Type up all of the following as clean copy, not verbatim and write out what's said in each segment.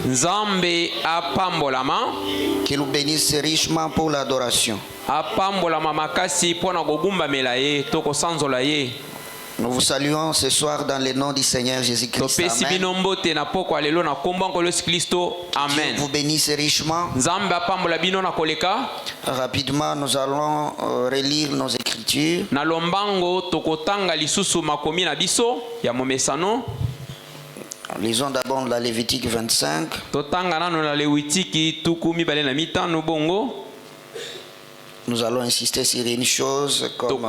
Nzambe apambolama. Qu'il nous bénisse richement pour l'adoration. Apambolama makasi pona kogumba melaye toko sanzola ye. Nous vous saluons ce soir dans le nom du Seigneur Jésus-Christ. Amen. Amen. Dieu vous bénisse richement. Rapidement, nous allons relire nos écritures. Lisons d'abord la Lévitique 25. Nous allons insister sur une chose comme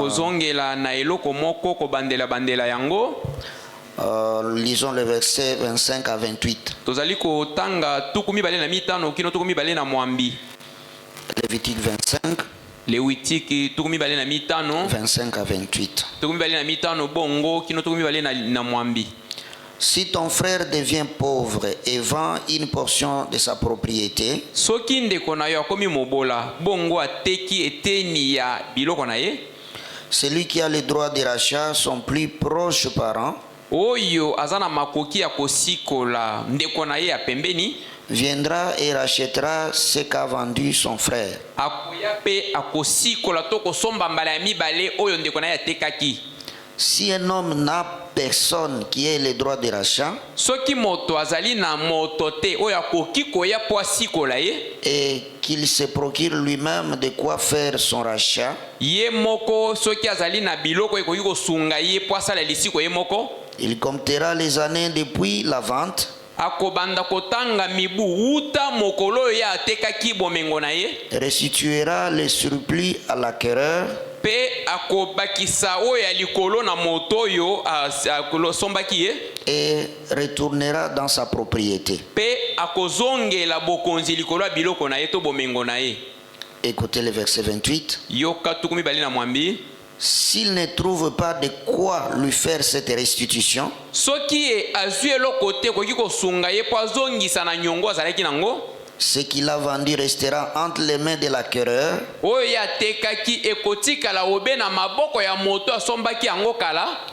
lisons le verset 25 à 28. Lévitique 25. 25 à 28. Si ton frère devient pauvre et vend une portion de sa propriété, celui qui a le droit de rachat, son plus proche parent, viendra et rachètera ce qu'a vendu son frère. Si un homme n'a personne qui ait le droit de rachat et qu'il se procure lui-même de quoi faire son rachat, il comptera les années depuis la vente, restituera le surplus à l'acquéreur et retournera dans sa propriété. Écoutez le verset 28. S'il ne trouve pas de quoi lui faire cette restitution, ce qu'il a vendu restera entre les mains de l'acquéreur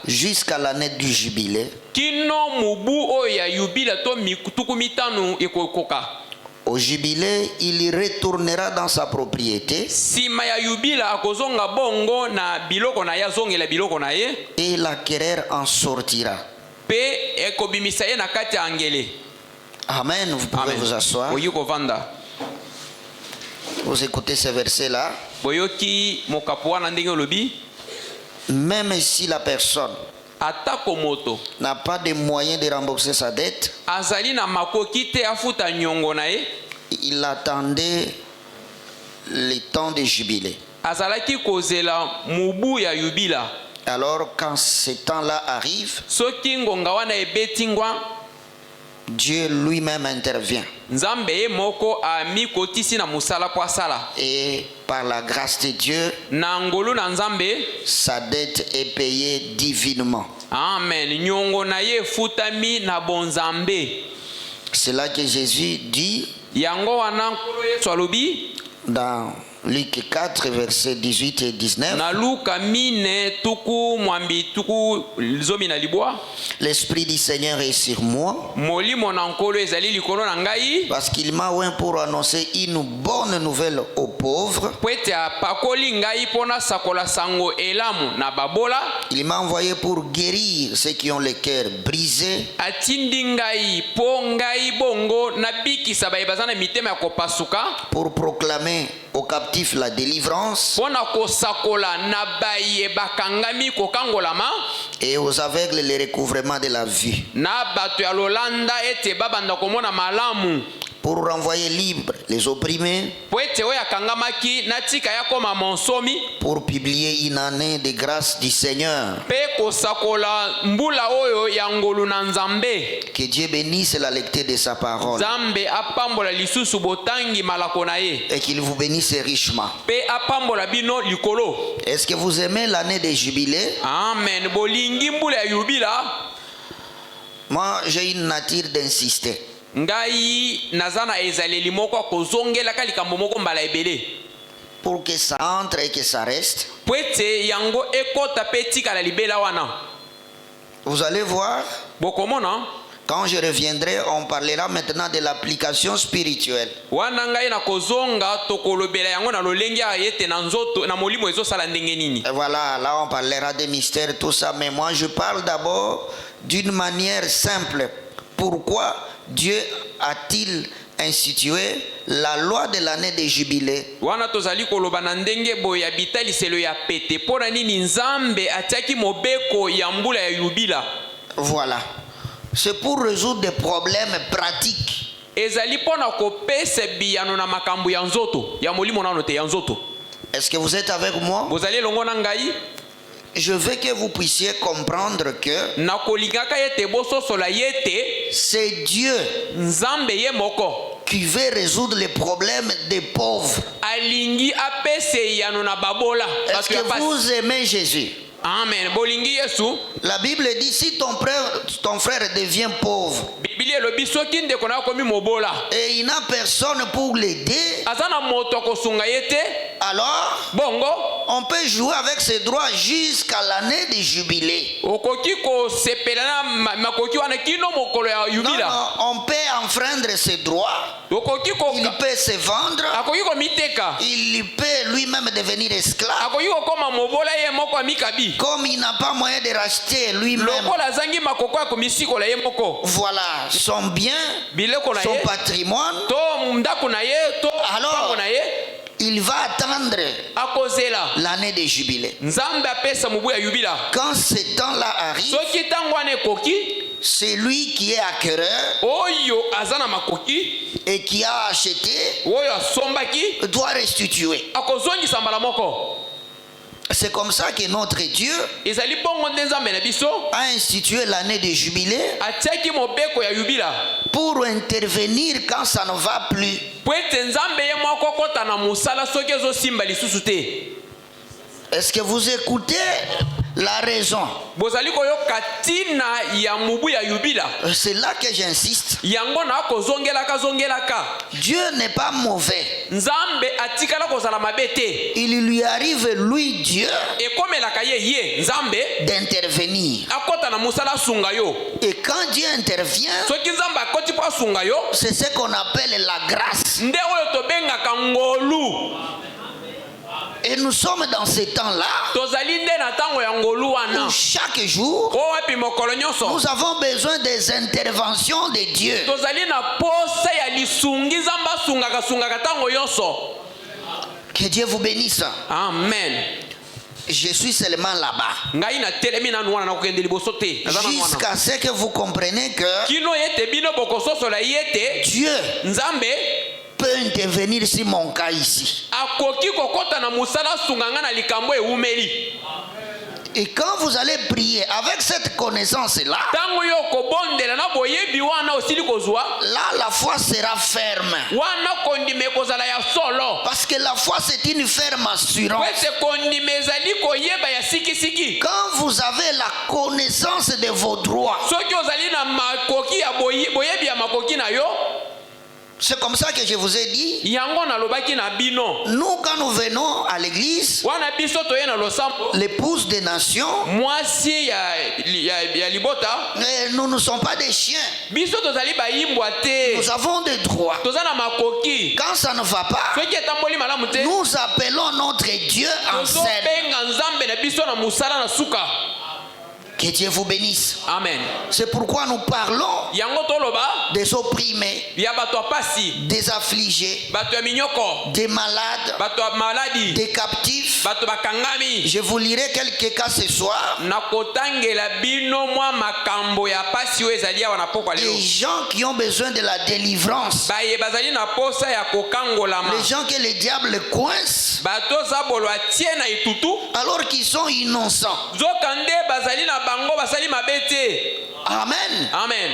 jusqu'à l'année du jubilé. Au jubilé, il retournera dans sa propriété et l'acquéreur en sortira. Amen. Vous pouvez vous asseoir. Vous écoutez ce verset-là. Même si la personne n'a pas de moyens de rembourser sa dette, il attendait le temps de jubilé. Alors quand ce temps-là arrive, Dieu lui-même intervient. Et par la grâce de Dieu, sa dette est payée divinement. Amen. C'est là que Jésus dit dans Luc 4, versets 18 et 19. L'Esprit du Seigneur est sur moi, parce qu'il m'a oint pour annoncer une bonne nouvelle aux pauvres. Il m'a envoyé pour guérir ceux qui ont le cœur brisé, pour proclamer aux captifs la délivrance et aux aveugles le recouvrement de la vue, pour renvoyer libres les opprimés, pour publier une année de grâce du Seigneur. Que Dieu bénisse la lecture de sa parole et qu'il vous bénisse richement. Est-ce que vous aimez l'année des jubilés? Amen. Moi, j'ai une nature d'insister. Pour que ça entre et que ça reste. Vous allez voir, Quand je reviendrai, on parlera maintenant de l'application spirituelle. Voilà, là on parlera des mystères, tout ça. Mais moi je parle d'abord d'une manière simple. Pourquoi Dieu a-t-il institué la loi de l'année des jubilés? Voilà. C'est pour résoudre des problèmes pratiques. Est-ce que vous êtes avec moi? Je veux que vous puissiez comprendre que c'est Dieu qui veut résoudre les problèmes des pauvres. Est-ce que vous aimez Jésus? Amen. La Bible dit si ton frère devient pauvre et il n'a personne pour l'aider, alors on peut jouer avec ses droits jusqu'à l'année des jubilés. Non, on peut enfreindre ses droits. Il peut se vendre. Il peut lui-même devenir esclave. Comme il n'a pas moyen de racheter lui-même, voilà, son bien, son patrimoine, alors il va attendre l'année des jubilés. Quand ce temps-là arrive, c'est lui qui est acquéreur et qui a acheté doit restituer. C'est comme ça que notre Dieu a institué l'année des jubilés pour intervenir quand ça ne va plus. Est-ce que vous écoutez la raison? C'est là que j'insiste. Dieu n'est pas mauvais. Il lui arrive, lui, Dieu, d'intervenir. Et quand Dieu intervient, c'est ce qu'on appelle la grâce. Et nous sommes dans ce temps-là où chaque jour nous avons besoin des interventions de Dieu. Que Dieu vous bénisse. Amen. Je suis seulement là-bas jusqu'à ce que vous compreniez que Dieu peut intervenir sur mon cas ici. Et quand vous allez prier avec cette connaissance-là, là la foi sera ferme. Parce que la foi c'est une ferme assurance. Quand vous avez la connaissance de vos droits, c'est comme ça que je vous ai dit. Nous, quand nous venons à l'église, l'épouse des nations, nous ne sommes pas des chiens. Nous avons des droits. Quand ça ne va pas, nous appelons notre Dieu en scène. Que Dieu vous bénisse. Amen. C'est pourquoi nous parlons des opprimés, des affligés, des malades, des captifs. Je vous lirai quelques cas ce soir. Les gens qui ont besoin de la délivrance. Les gens que le diable coince alors qu'ils sont innocents. Amen. Amen.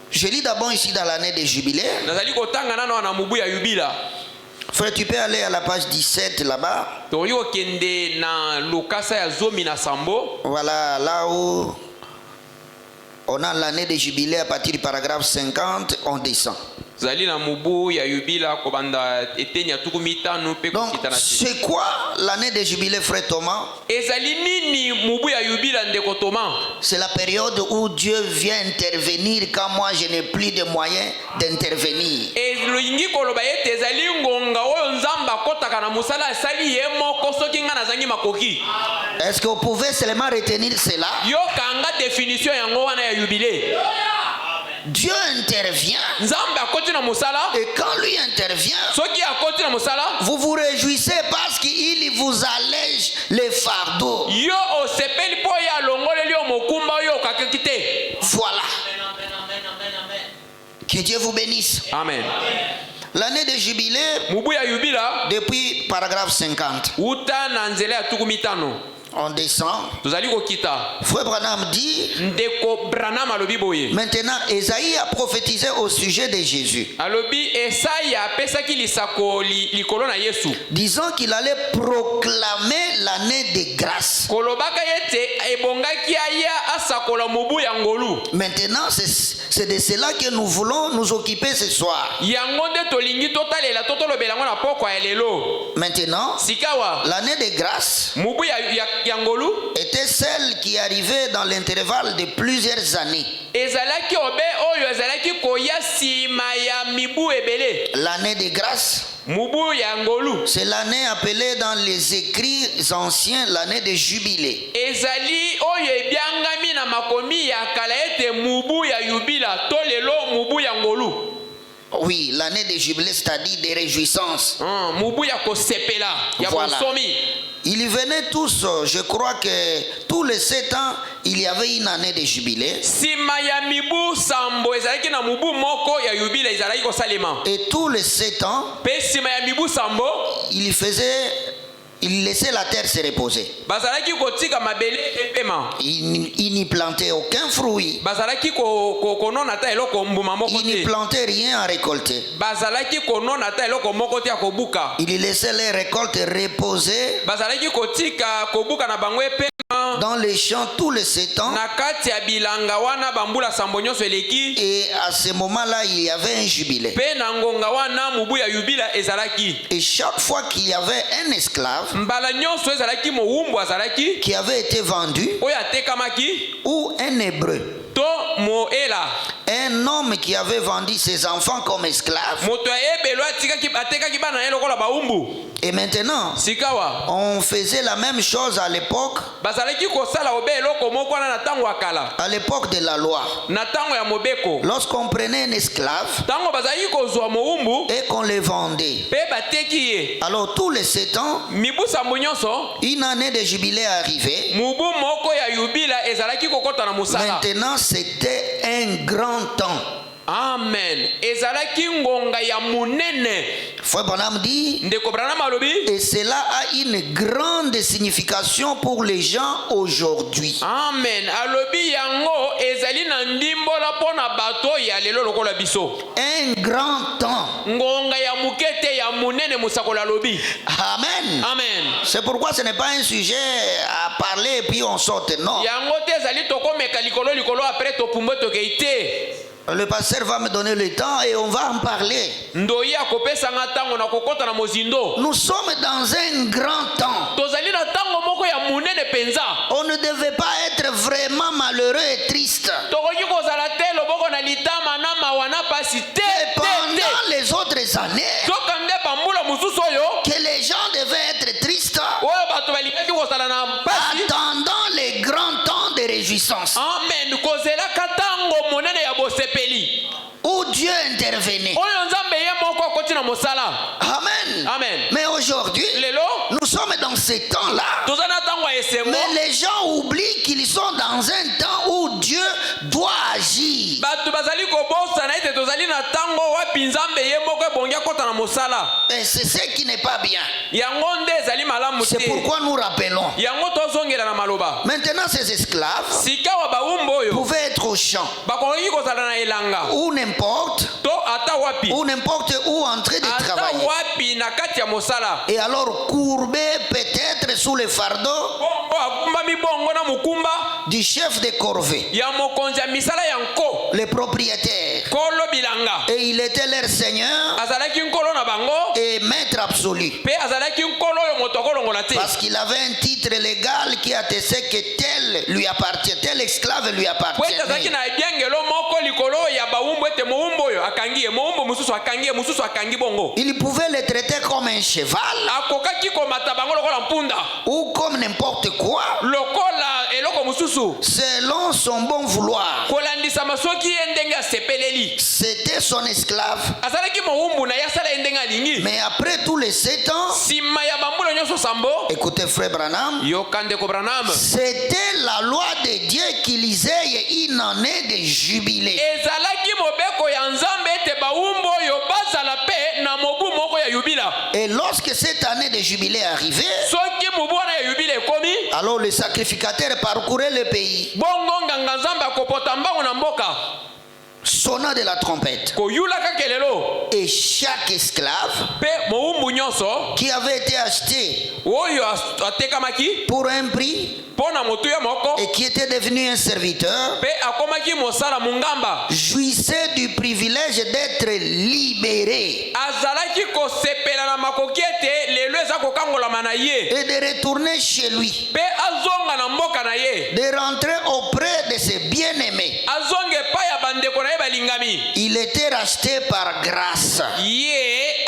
Je lis d'abord ici dans l'année des jubilés. Frère, tu peux aller à la page 17 là-bas. Voilà, là où on a l'année des jubilés à partir du paragraphe 50, on descend. zali na mubu ya yubila kobanda eteni ya tuku mitano pe Donc, kokita na se. c'est quoi l'année de jubilé, frère Thomas? Ezali nini mubu ya yubila ndeko Thomas? C'est la période où Dieu vient intervenir quand moi je n'ai plus de moyens d'intervenir. Eloyingi koloba ete ezali ngonga oyo nzamba akotaka na musala asali ye moko soki nga nazangi makoki. Est-ce que vous pouvez seulement retenir cela? Yo kanga définition yango wana ya jubilé. Dieu intervient. Nzamba akoti na musala. Et quand lui intervient, Soki akoti na musala. vous vous réjouissez parce qu'il vous allège les fardeaux. Yo osepeli po ya longoleli yo mokumba yo kakekite. Voilà. Que Dieu vous bénisse. Amen. L'année de jubilé, Mubu ya yubila depuis paragraphe 50, uta na nzela ya tuku mitano. on descend. Tozali kokita. Frère Branham dit, Ndeko Branham alobi boye. maintenant Esaïe a prophétisé au sujet de Jésus, Alobi Esaya apesaki lisako likolo na Yesu. disant qu'il allait proclamer l'année de grâce. Kolobaka yete ebongaki aya asakola mubu ya ngolu. Maintenant, c'est de cela que nous voulons nous occuper ce soir. Yango nde tolingi totalela totolobela ngo na pokwa ya lelo. Maintenant, Sikawa l'année de grâce mubu ya ngolu était celle qui arrivait dans l'intervalle de plusieurs années. ezalaki obe oyo ezalaki koya sima ya mibu ebele. L'année de grâce, Mubu ya ngolu c'est l'année appelée dans les écrits anciens l'année de jubilé. ezali oyo ebyangami na makomi ya kala ete mubu ya yubila to lelo mubu ya ngolu. Oui, l'année de jubilé, c'est-à-dire des réjouissances. Mubu ya kosepela ya Voilà. bonsomi. Ils venaient tous, je crois que tous les 7 ans, il y avait une année de jubilé. Sima ya mibu sambo ezalaki na mubu moko ya yubila ezalaki kosalema. Et tous les 7 ans, Pe sima ya mibu sambo il laissait la terre se reposer. bazalaki kotika mabele epema. Il n'y plantait aucun fruit. Bazalaki konona ta eloko mbuma moko Il n'y te. plantait rien à récolter. Bazalaki konona ta eloko moko te ya kobuka. Il laissait les récoltes reposer Bazalaki kotika kobuka na bango epema. dans les champs tous les 7 ans. Na kati ya bilanga wana bambula sambo nyonso eleki. Et à ce moment-là, il y avait un jubilé. Pe na ngonga wana mubu ya yubila ezalaki. Et chaque fois qu'il y avait un esclave Mbala nyonso ezalaki mowumbu azalaki. qui avait été vendu, Oyo atekamaki. ou un hébreu, To moela. un homme qui avait vendu ses enfants comme esclaves. Moto ya ebelo atekaki bana ye lokola baumbu. Et maintenant, Sikawa. on faisait la même chose à l'époque, Bazalaki kosala obe eloko moko wana na tango akala. à l'époque de la loi. Na tango ya mobeko. Lorsqu'on prenait un esclave Tango bazalaki kozwa mowumbu. et qu'on le vendait, Pe bateki ye. alors tous les 7 ans, Mibu sambo nyonso. une année de jubilé arrivait. Mubu moko ya yubila ezalaki kokota na musala. Maintenant, c'était un grand temps. Amen. Ezalaki ngonga ya munene. Frère Branham dit, Ndeko Branham alobi. et cela a une grande signification pour les gens aujourd'hui. Amen. Alobi yango ezali na ndimbola pona bato ya lelo lokola biso. Un grand temps. Ngonga ya mukete ya munene musakola alobi. Amen. Amen. C'est pourquoi ce n'est pas un sujet à parler et puis on saute. Non. Yango te ezali tokomeka likolo après topumbo tokeite. Le pasteur va me donner le temps et on va en parler. Ndoyi akopesa nga tango na kokota na mozindo. Nous sommes dans un grand temps. Tozali na tango moko ya munene penza. On ne devait pas être vraiment malheureux et triste. Tokoki kozala te loboko na litama na mawana pasi te. Pendant les autres années, Tokande bambula mususu oyo. que les gens devaient être tristes, Oyo bato balingaki kozala na pasi. attendant les grands temps de réjouissance, Amen. Kozelaka tango monene ya bosepeli. où Dieu intervenait. Oyo nzambe ye moko akoti na mosala. Amen. Amen. Mais aujourd'hui, Lelo nous sommes dans ces temps-là. tozana tango ya esengo. Mais les gens oublient qu'ils sont dans un temps où Dieu doit agir. Bato bazali kobosa na ete tozali na tango wapi nzambe ye moko ebongi akota na mosala. Et c'est ce qui n'est pas bien. Yango nde ezali malamu te. C'est pourquoi nous rappelons. Yango tozongela na maloba. Maintenant, ces esclaves Sikawa baumbu oyo pouvaient être au champ, bakoki kozala na elanga. ou n'importe, To ata wapi. ou n'importe où en train de Ata travailler. wapi na kati ya mosala. Et alors courbés peut-être sous le fardeau bongo akumbami bongo na mukumba du chef de corvée, ya mokonzi ya misala ya nko le propriétaire. kolo bilanga Et il était leur seigneur azalaki nkolo na bango et maître absolu. pe azalaki nkolo oyo moto akolongola te Parce qu'il avait un titre légal qui attestait que tel lui appartient, tel esclave lui po ete azalaki appartient. na ebiangelo moko likolo ya bawumbu ete mowumbu oyo akangi ye mowumbu mosusu akangi ye mosusu akangi bongo Il pouvait le traiter comme un cheval akokaki komata bango lokola mpunda ou comme n'importe quoi, lokola eloko mosusu selon son bon vouloir. kolandisama soki ye ndenge asepeleli C'était son esclave. azalaki mowumbu na ye asala ye ndenge alingi Mais après tous les 7 ans, nsima ya bambula nyonso sambo écoutez frère Branham, yoka ndeko branam c'était la loi de Dieu qu'il ait une année de jubilé. ezalaki mobeko ya nzambe ete bawumbu oyo bazala mpe na mobu moko ya yubila Et lorsque cette année de jubilé arrivait, soki mobu wana ya yubila ekomi alors le sacrificateur parcourait le pays, bongo nganga nzambe akopota mbango na mboka sonnant de la trompette. koyulaka kelelo Et chaque esclave mpe mowumbu nyonso qui avait été acheté oyo atekamaki pour un prix mpo na motuya moko et qui était devenu un serviteur, mpe akomaki mosala mongamba jouissait du privilège d'être libéré azalaki kosepela na makoki ete lelo eza kokangolama na ye et de retourner chez lui, mpe azonga na mboka na ye de rentrer auprès de ses bien-aimés. azonga epai ya bandeko na ye balingami Il était racheté par grâce. ye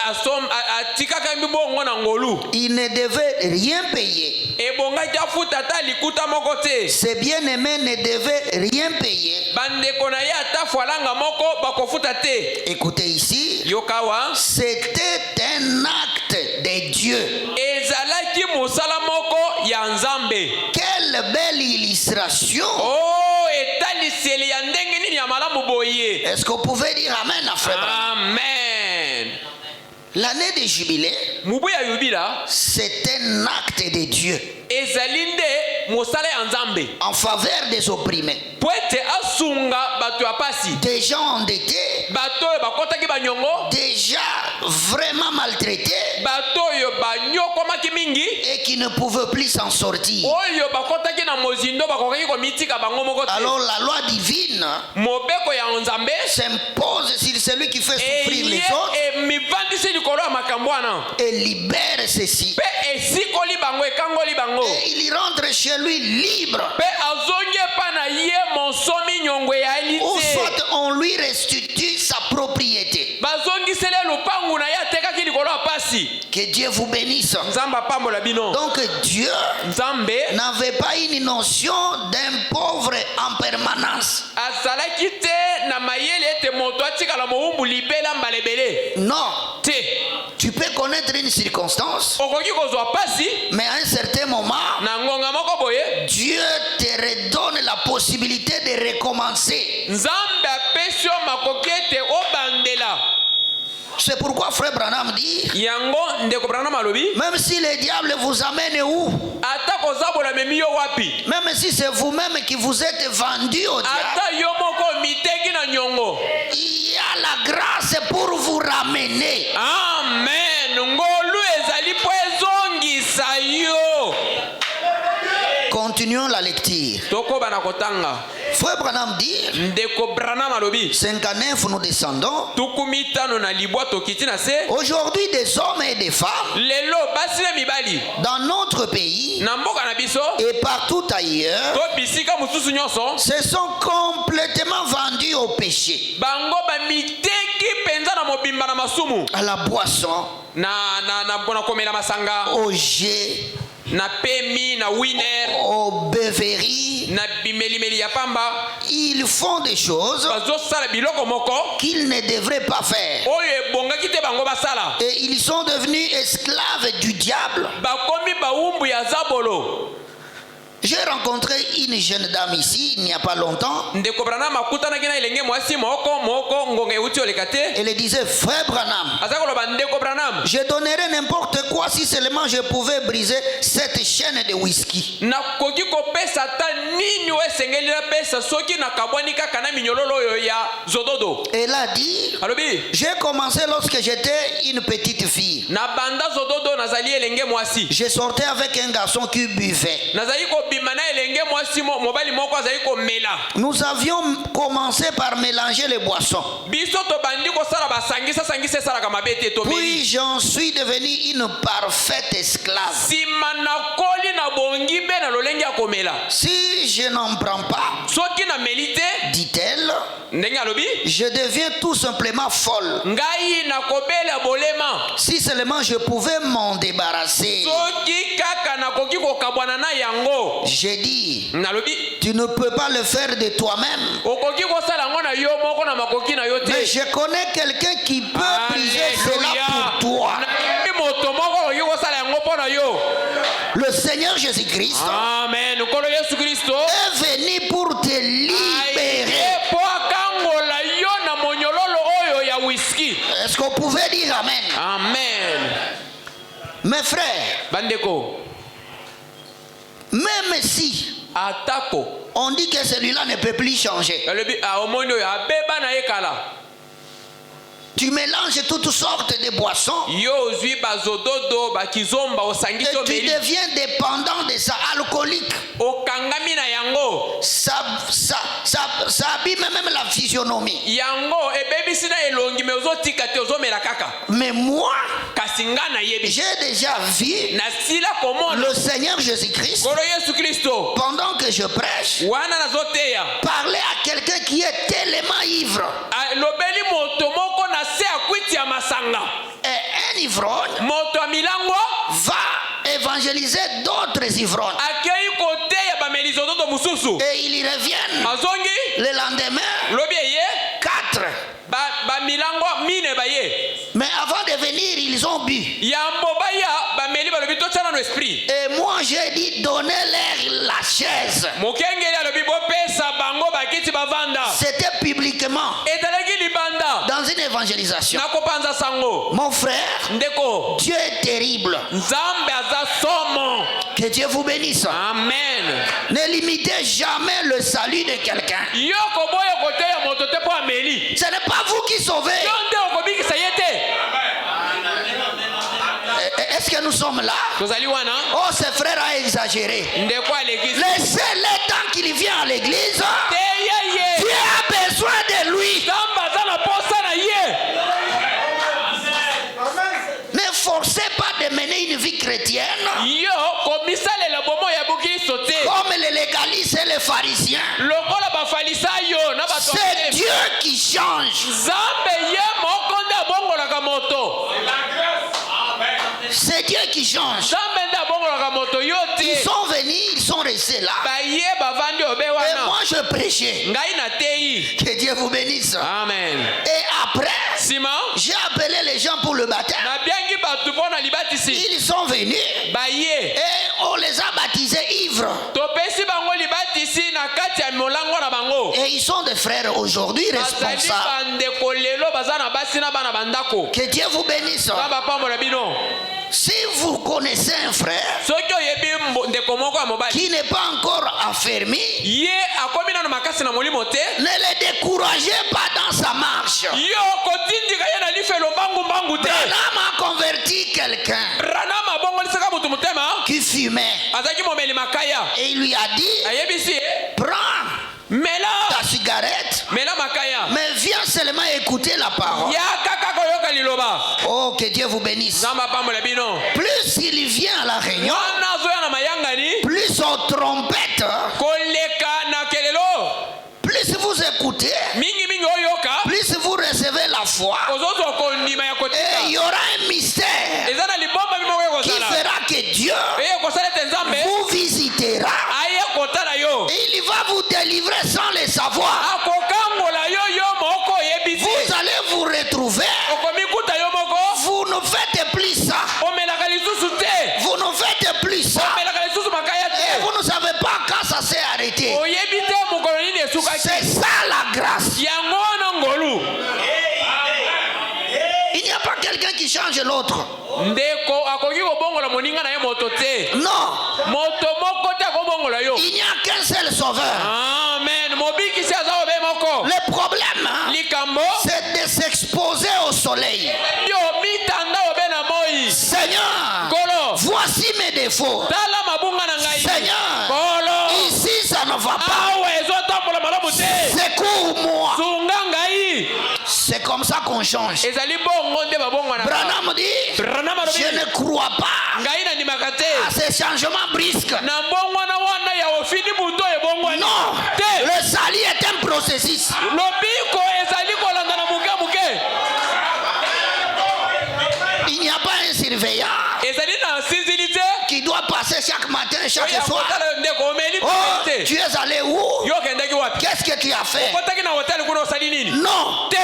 atikaka mbongo na ngolu Il ne devait rien payer. ebongaki afuta ata likuta moko te Ses bien-aimés ne devaient rien payer. bandeko na ye ata fwalanga moko bakofuta te Écoutez ici, yokawa c'était un acte de Dieu. ezalaki mosala moko ya nzambe Quelle belle illustration. o etaliseli ya ndenge nini ya malamu boye Est-ce que vous pouvez dire Amen à frère Branham? amen L'année de jubilé, mubu ya yubila c'est un acte de Dieu ezali nde mosala ya nzambe en faveur des opprimés, po ete asunga bato ya pasi des gens endettés, bato oyo bakotaki banyongo déjà vraiment maltraités bato oyo banyokomaki mingi et qui ne pouvaient plus s'en sortir. oyo bakotaki na mozindo bakokaki komitika bango moko te Alors la loi divine mobeko ya nzambe s'impose sur celui qui fait souffrir les autres emivandisi likolo ya makambo wana et libère ceci. mpe esikoli bango ekangoli bango Et il rentre chez lui libre. mpe azongi epa na ye monsomi nyongo eyali Ou te soit on lui restitue sa propriété. bazongiseli lupangu na ye atekaki likolo ya pasi Que Dieu vous bénisse. nzambe apambola bino Donc Dieu nzambe n'avait pas une notion d'un pauvre en permanence. azalaki te na mayele ete moto atikala mowumbu libela mbala ebele Non. te Tu peux connaître une circonstance, okoki kozwa pasi mais à un certain moment, na ngonga moko boye Dieu te redonne la possibilité de recommencer. nzambe apesi yo makoki ete obandela C'est pourquoi frère Branham dit, yango ndeko branham alobi même si le diable vous amène où, ata kozabola memi yo wapi même si c'est vous-même qui vous êtes vendu au diable, ata yo moko miteki na nyongo il y a la grâce pour vous ramener. amen ngolu ezali po ezongisa yo Continuons la lecture. tokoba na kotanga Frère Branham dit, ndeko branham alobi 59 nous descendons. tuku mitano na libwa tokiti na se Aujourd'hui, des hommes et des femmes lelo basi na mibali dans notre pays na mboka na biso et partout ailleurs to bisika mosusu nyonso se sont complètement vendus au péché, bango bamiteki mpenza na mobimba na masumu à la boisson, na komela masanga au jet, na pemi na winer aux beuveries. na bimelimeli ya pamba Ils font des choses bazosala biloko moko qu'ils ne devraient pas faire. oyo ebongaki te bango basala Et ils sont devenus esclaves du diable. bakomi bawumbu ya zabolo J'ai rencontré une jeune dame ici il n'y a pas longtemps. ndeko branham akutanaki na elenge mwasi moko ngonga euti oleka te Elle disait, frère Branham, aza koloba ndeko branham je donnerais n'importe quoi si seulement je pouvais briser cette chaîne de whisky. nakoki kopesa ata nini oyo esengeli napesa soki nakabwani kaka na minyololo oyo ya zododo Elle a dit, alobi j'ai commencé lorsque j'étais une petite fille. na banda zododo nazali elenge mwasi. Je sortais avec un garçon qui buvait. Nazali ko bimana elenge mwasi mobali moko azali ko mela. Nous avions commencé par mélanger les boissons. Biso to bandi ko sala basangisa sangisa sala kama bete to meli. Puis j'en suis devenu une parfaite esclave. Simana koli na bongi be na lolenge ya komela. Si je n'en prends pas, Soki na melite, dit-elle, ndenge alobi, je deviens tout simplement folle. ngai na kobela bolema. Si seulement je pouvais m'en débarrasser. Soki kaka na koki ko kabwana na yango. J'ai dit, Nalobi, tu ne peux pas le faire de toi-même. okoki ko sala ngo na yo moko na makoki na yo te. Mais je connais quelqu'un qui peut briser cela pour toi. Moto moko okoki ko sala yango po na yo. Le Seigneur Jésus-Christ Amen. Kolo Yesu Kristo est venu pour te libérer. po akangola yo na monyololo oyo ya whisky. Est-ce qu'on pouvait dire Amen? Amen. Mes frères, Bandeko, même si atako on dit que celui-là ne peut plus changer, alobi omoni oyo abeba na ye kala. tu mélanges toutes sortes de boissons Yo ozwi bazododo bakizomba et osangisi tu omeli deviens dépendant de ça, alcoolique. okangami na yango. Ça abîme même la physionomie. Yango ebebisi na elongi me ozotika te ozomela kaka. Mais moi, Kasi nga na yebi j'ai déjà vu na sila komona le Seigneur Jésus-Christ, kolo Yesu Kristo pendant que je prêche, wana nazoteya parler à quelqu'un qui est tellement ivre. lobeli moto moko na se akwiti ya masanga. Et un ivrogne Moto amilango va évangéliser d'autres ivrognes. akei koteya bameli zododo mususu. Et ils y reviennent Azongi le lendemain, lobi eye 4. bamilango mine baye. Mais avant de venir, ils ont bu. Yambo baya bameli balobi totsana no esprit. Et moi, j'ai dit, donnez-leur la chaise. Mokengeli alobi bopesa bango bakiti bavanda. C'était publiquement Etalaki libanda dans une évangélisation. nakopanza sango. Mon frère, Ndeko Dieu est terrible. Nzambe aza somo. Que Dieu vous bénisse. Amen. Ne limitez jamais le salut de quelqu'un. Yo koboya koteya moto te po ameli. Ce n'est pas vous qui sauvez. Yo nde okobikisa ye te. Est-ce que nous sommes là? Tozali wana Oh, ce frère a exagéré. ndeko à l'église. Laissez-le tant qu'il vient à l'église. Te ye Dieu ye. a besoin de lui. Nzambe aza na posa na ye. Ne forcez pas de mener une vie chrétienne Yo komisalela bomo ya bukiso te. comme les légalistes et les pharisiens. Lokola bafalisayo na bato. C'est Dieu qui change. Nzambe ye moko nde abongolaka moto. C'est Dieu qui change. Nzambe nde abongolaka moto yo Ils te. sont venus, ils sont restés là. Baye bavandi obe Et wana. moi je prêchais. Ngai na tei. Que Dieu vous bénisse. Amen. Et après, Sima j'ai appelé les gens pour le baptême. na biangi batu pona libatisi. Ils sont venus Baye. et on les a baptisés ivres. Topesi bango libatisi na kati ya molango na bango. Et ils sont des frères aujourd'hui Bazali responsables. bandeko lelo baza na basi na bana bandako. Que Dieu vous bénisse. Baba pambola bino. Si vous connaissez un frère Soki oyebi ndeko moko ya mobali. qui n'est pas encore affermi, Ye akomi na makasi na molimo te. ne le découragez pas dans sa marche. Yo kotindika ye na lifelo mbangu te. Branham a converti quelqu'un Branham abongolisaka mutu mutema. qui fumait. Azaki momeli makaya. Et il lui a dit, Ayebisi prends mela. ta cigarette, Mela makaya. mais viens seulement écouter la parole. Ya kaka koyoka liloba. Oh, que Dieu vous bénisse. Nzamba pambola bino. Plus il vient à la réunion, Wana zoya na mayangani. plus on trompette, Koleka na kelelo. plus vous écoutez, Mingi oyoka. plus vous recevez la foi. Ozozo kondima ya Et il kotika. y aura un mystère Eza na libomba bimo ko qui kosala. fera que Dieu Eye kosala te Nzambe. vous visitera. Aye kotala yo. Et il va vous délivrer sans le savoir. Akokangola yo moko yebisi. Vous allez vous retrouver. Okomikuta yo moko. Vous ne faites plus ça. Omelaka lisusu te. Vous ne faites plus ça. Omelaka lisusu makaya Et te. vous ne savez pas quand ça s'est arrêté. Oyebi te mokolo nini esukaki. C'est ça la grâce. Yango wana ngolu. Il n'y a pas quelqu'un qui change l'autre. Ndeko akoki kobongola moninga na ye moto te. Non. Moto moko te akobongola yo. Il n'y a qu'un seul sauveur. Amen. Mobikisi aza obe moko. Le problème, hein, Likambo. c'est de s'exposer au soleil. Yo mitanda obe na moi. Seigneur, défauts. tala mabunga na ngai Seigneur, kolo ici ça ne va pas. awa ezotambola malamu te Secours-moi. sunga ngai C'est comme ça qu'on change. ezali bongo nde babongwana Branham dit, Branham alobi je ne crois pas ngai nandimaka te à ces changements brusques. na mbongwana wana ya ofini buto ebongwani Non, te le salut est un processus. lobiko ezali kolanda na muke muke Il n'y a pas un surveillant ezali na nsinzili te qui doit passer chaque matin, chaque oyo soir. akotala ndeko omeli Oh, te tu es allé où? yo okendaki wapi Qu'est-ce que tu as fait? okotaki na hoteli kuna osali nini Non, te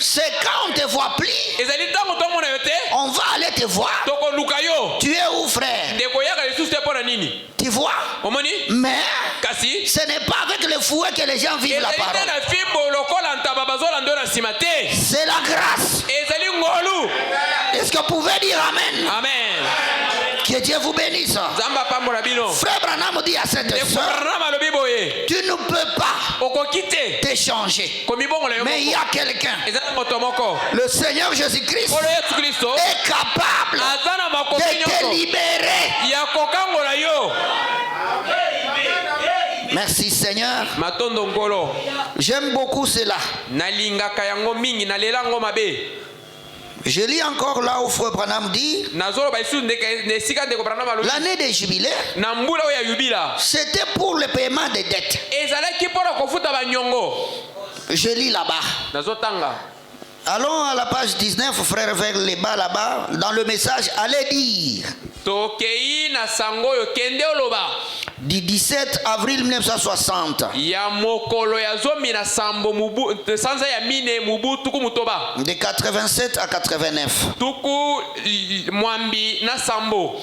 c'est quand on ne te voit plus, ezali ntango tomona yo te on va aller te voir. tokoluka yo Tu es où, frère? ndeko yaka lisusu te mpo na nini Tu vois? omoni Mais kasi ce n'est pas avec le fouet que les gens vivent la ezali te parole. na fimbo lokola ntaba bazolanda yo na nsima te C'est la grâce. ezali ngolu Est-ce que vous pouvez dire Amen? amen Que Dieu vous bénisse. nzambe apambola bino Frère Branham dit à cette ndeko soeur, branam alobi boye tu ne peux pas okoki te te changer. komibongola yo Mais il y a quelqu'un. eza na moto moko Le Seigneur Jésus-Christ nkolo yesu kristo est capable aza na makoki de te nyonso libérer. ya kokangola yo Merci Seigneur. matondo nkolo J'aime beaucoup cela. nalingaka yango mingi nalela yango mabe Je lis encore là où Frère Branham dit, nazoloba lisusu na esika ndeko branam alobi l'année des jubilés, na mbula oyo ya yubila c'était pour le paiement des dettes. ezalaki mpona kofuta banyongo Je lis là-bas. nazotanga Allons à la page 19, frère, vers les bas là-bas. Dans le message, allez dire, tokei na sango oyo kende oloba du 17 avril 1960, ya mokolo ya zomi na sambo mubu sanza ya mine mubu tuku mutoba de 87 à 89. tuku mwambi na sambo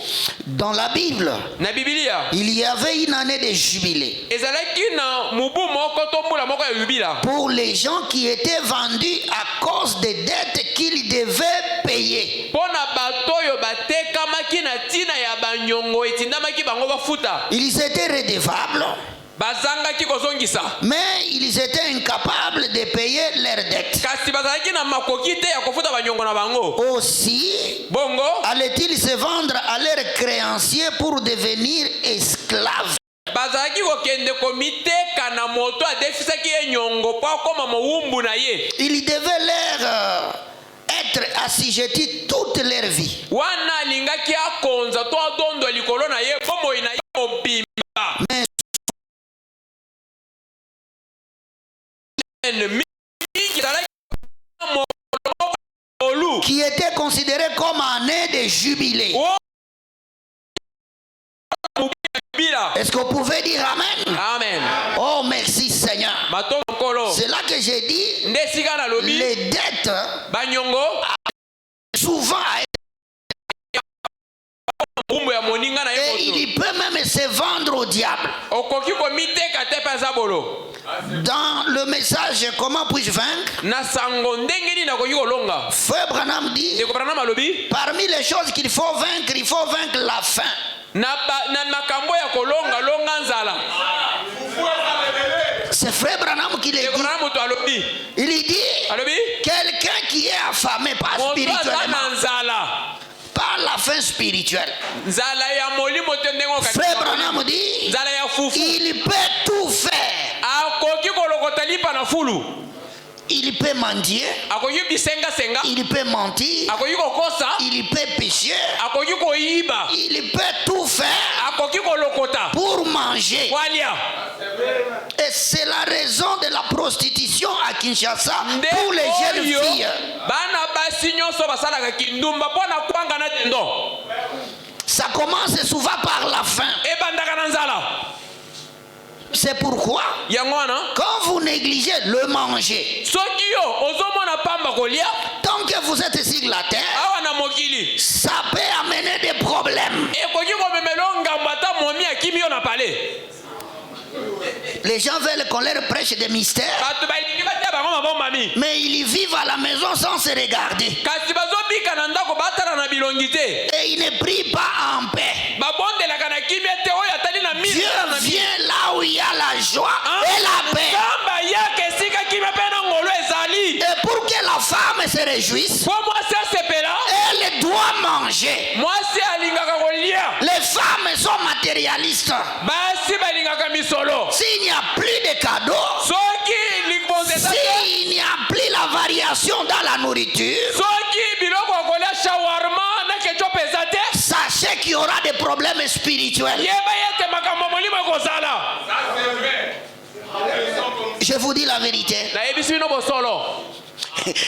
Dans la Bible, na bibilia il y avait une année de jubilé ezalaki na mubu moko to mbula moko ya yubila pour les gens qui étaient vendus à cause des dettes qu'ils devaient payer. mpo na bato oyo batekamaki na ntina ya banyongo etindamaki bango bafuta Ils étaient redevables, bazangaki kozongisa mais ils étaient incapables de payer leurs dettes. kasi bazalaki na makoki te ya kofuta banyongo na bango Aussi, bongo allaient-ils se vendre à leurs créanciers pour devenir esclaves? bazalaki kokende komiteka na moto adefisaki ye nyongo mpo akoma mowumbu na ye Ils devaient leur être assujettis toute leur vie. wana alingaki akonza to adondwa likolo na ye bomoi na ye mobimba Mais mingi ezalaki molu qui était considéré comme année de jubilé. bila Est-ce que vous pouvez dire Amen? amen Oh, merci Seigneur. matongo nkolo C'est là que j'ai dit, nde esika nalobi les dettes banyongo souvent, mumbu ya moninga na ye et moto il peut même se vendre au diable. okoki komiteka te mpe aza bolo Dans le message comment puis-je vaincre, na sango ndenge nini nakoki kolonga Frère Branham dit, ndeko branam alobi parmi les choses qu'il faut vaincre la faim. na makambo ya kolonga nzala C'est Frère Branham qui le ndeko dit. branam moto alobi Il dit, alobi quelqu'un qui est affamé, pas moto aza spirituellement, na nzala pas la faim spirituelle. nzala ya molimo te ndenge Frère Branham dit, nzala ya fufu il peut tout faire. akoki kolokota lipa na fulu Il peut mendier, akoki bisengasenga il peut mentir, akoki kokosa il peut pécher, akoki koyiba il peut tout faire akoki kolokota pour manger. kwalia Et c'est la raison de la prostitution à Kinshasa nde pour les jeunes oyo filles. bana basi nyonso basalaka kindumba mpo na kwanga na dendo Ça commence souvent par la faim. ebandaka na nzala C'est pourquoi, yango wana quand vous négligez le manger, soki yo ozomona pamba kolia tant que vous êtes sur la terre, awa na mokili ça peut amener des problèmes. ekoki komemela o ngambo ata momi akimi yo na pale Les gens veulent qu'on leur prêche des mystères, bato balingi batia bango mabombami mais ils vivent à la maison sans se regarder. kasi bazobika na ndako batala na bilongi te Et ils ne prient pas en paix. babondelaka na kimia te oyo atali na Dieu mili vient là où il y a la joie et la paix. nzambe ayaka esika kimia mpe na ngolo ezali Et pour que la femme se réjouisse, po mwasi asepela elle doit manger. mwasi alingaka kolia, Les femmes sont matérialistes. basi balingaka misolo. S'il n'y a plus de cadeaux, Soki libonzeza te, s'il n'y a plus la variation dans la nourriture, soki biloko ya kolia shawarma na ketchup eza te, sachez qu'il y aura des problèmes spirituels. yeba ete makambo molimo ekozala. Je vous dis la vérité. Nayebisi bino bosolo.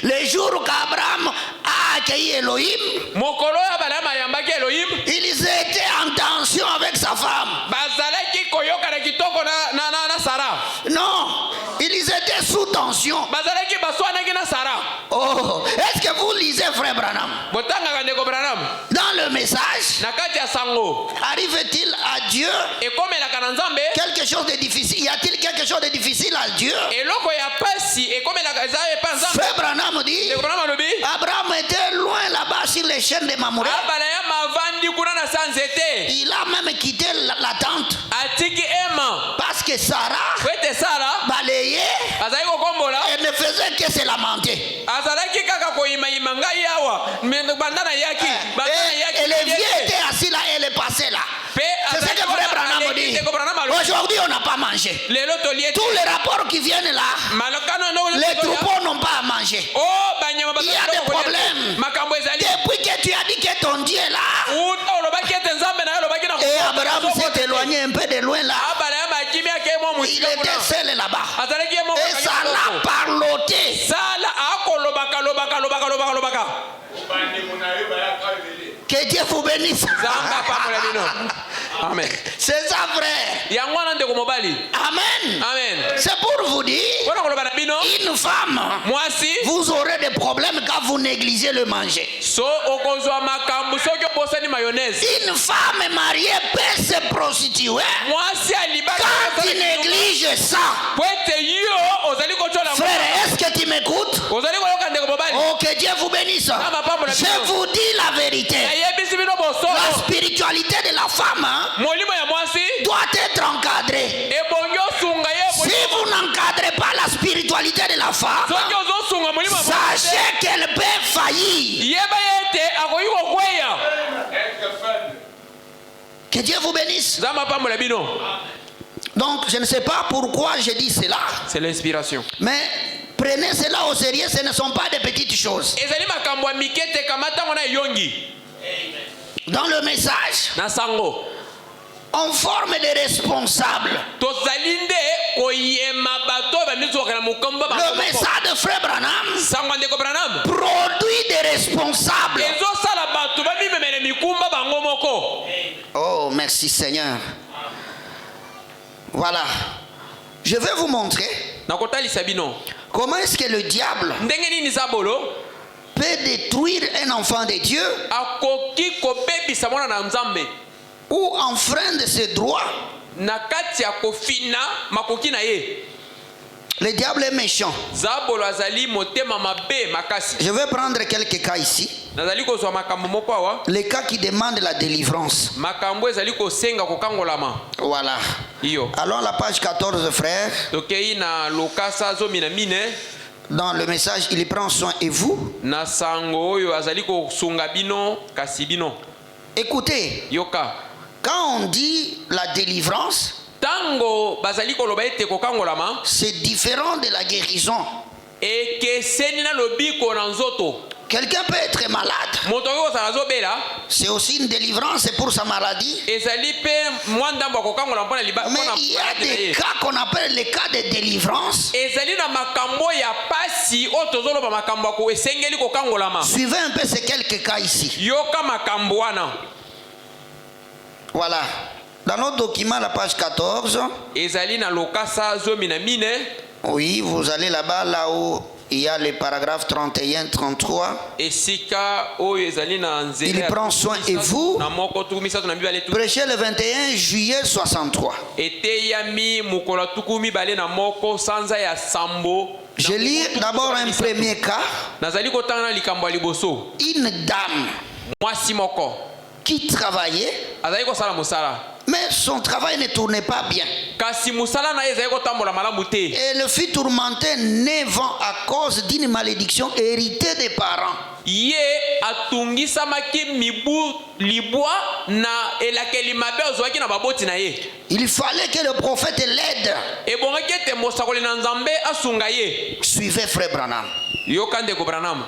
Le jour qu'Abraham a accueilli Elohim, Mokolo ya bala mayambaki Elohim, ils étaient en tension avec sa femme. bazalaki koyokana kitoko na Sara. Non, ils étaient sous tension. Bazalaki baswanaki na Sara. Oh, est-ce que vous lisez, frère Branham? Botangaka ndeko Branham. Dans le message, Na kati ya sango, arrive-t-il à Dieu ekomelaka na Nzambe, quelque chose de difficile? Y a-t-il quelque chose de difficile à Dieu? eloko ya pasi ekomelaka eza epa Nzambe. Frère Branham dit, Ndeko Branham alobi, Abraham était loin là-bas sur les chaînes de Mamoré. abala ya mavandi kuna na sanzete. Il a même quitté la tente Atiki ema. parce que Sarah Kwete Sara, balayait, azali kokombola, elle ne faisait que se lamenter. azalaki kaka koyimayima ngai awa. Banda na yaki, banda na yaki. Et les vieux étaient assis là et elle est passée là. C'est ce que frère Branham dit. Aujourd'hui, on n'a pas mangé. Tous les rapports qui viennent là, les troupeaux n'ont pas à manger. Il y a des problèmes. Depuis que tu as dit que ton Dieu est là, et Abraham s'est éloigné un peu de loin là, il était seul là-bas. Et ça l'a parloté. Que Dieu vous bénisse. Amen. C'est ça, frère. Amen. Amen. C'est pour vous dire, une femme, vous aurez des problèmes quand vous négligez le manger. Une femme mariée peut se prostituer quand tu négliges ça. Frère, est-ce que tu m'écoutes? Oh, que Dieu vous bénisse. Je vous dis la vérité. La spiritualité de la femme doit être encadrée. Si vous n'encadrez pas la spiritualité de la femme, sachez qu'elle peut faillir. Que Dieu vous bénisse. Donc, je ne sais pas pourquoi je dis cela. C'est l'inspiration. Mais prenez cela au sérieux, ce ne sont pas des petites choses. Dans le message, on forme des responsables. Le message de Frère Branham produit des responsables. Oh, merci Seigneur. Voilà. Je vais vous montrer comment est-ce que le diable peut détruire un enfant de Dieu ou enfreindre ses droits. Le diable est méchant. Je vais prendre quelques cas ici. Les cas qui demandent la délivrance. Voilà. Allons à la page 14, frère. Dans le message, il prend soin et vous. Écoutez, quand on dit la délivrance, c'est différent de la guérison. Quelqu'un peut être malade. C'est aussi une délivrance pour sa maladie. Mais il y a des cas qu'on appelle les cas de délivrance. Suivez un peu ces quelques cas ici. Voilà. Dans notre document, la page 14. Oui, vous allez là-bas, là où il y a les paragraphes 31, 33. Il prend soin et vous. Prêchez le 21 juillet 63. Je lis d'abord un premier cas. Une dame qui travaillait, mais son travail ne tournait pas bien. Elle fut tourmentée 9 ans à cause d'une malédiction héritée des parents. atungisamaki mibu libwa na elakeli mabe ozwaki na baboti na ye. Il fallait que le prophète l'aide. Ebongaki ete mosakoli na Nzambe asunga ye. Suivez frère Branham. Yoka ndeko Branham.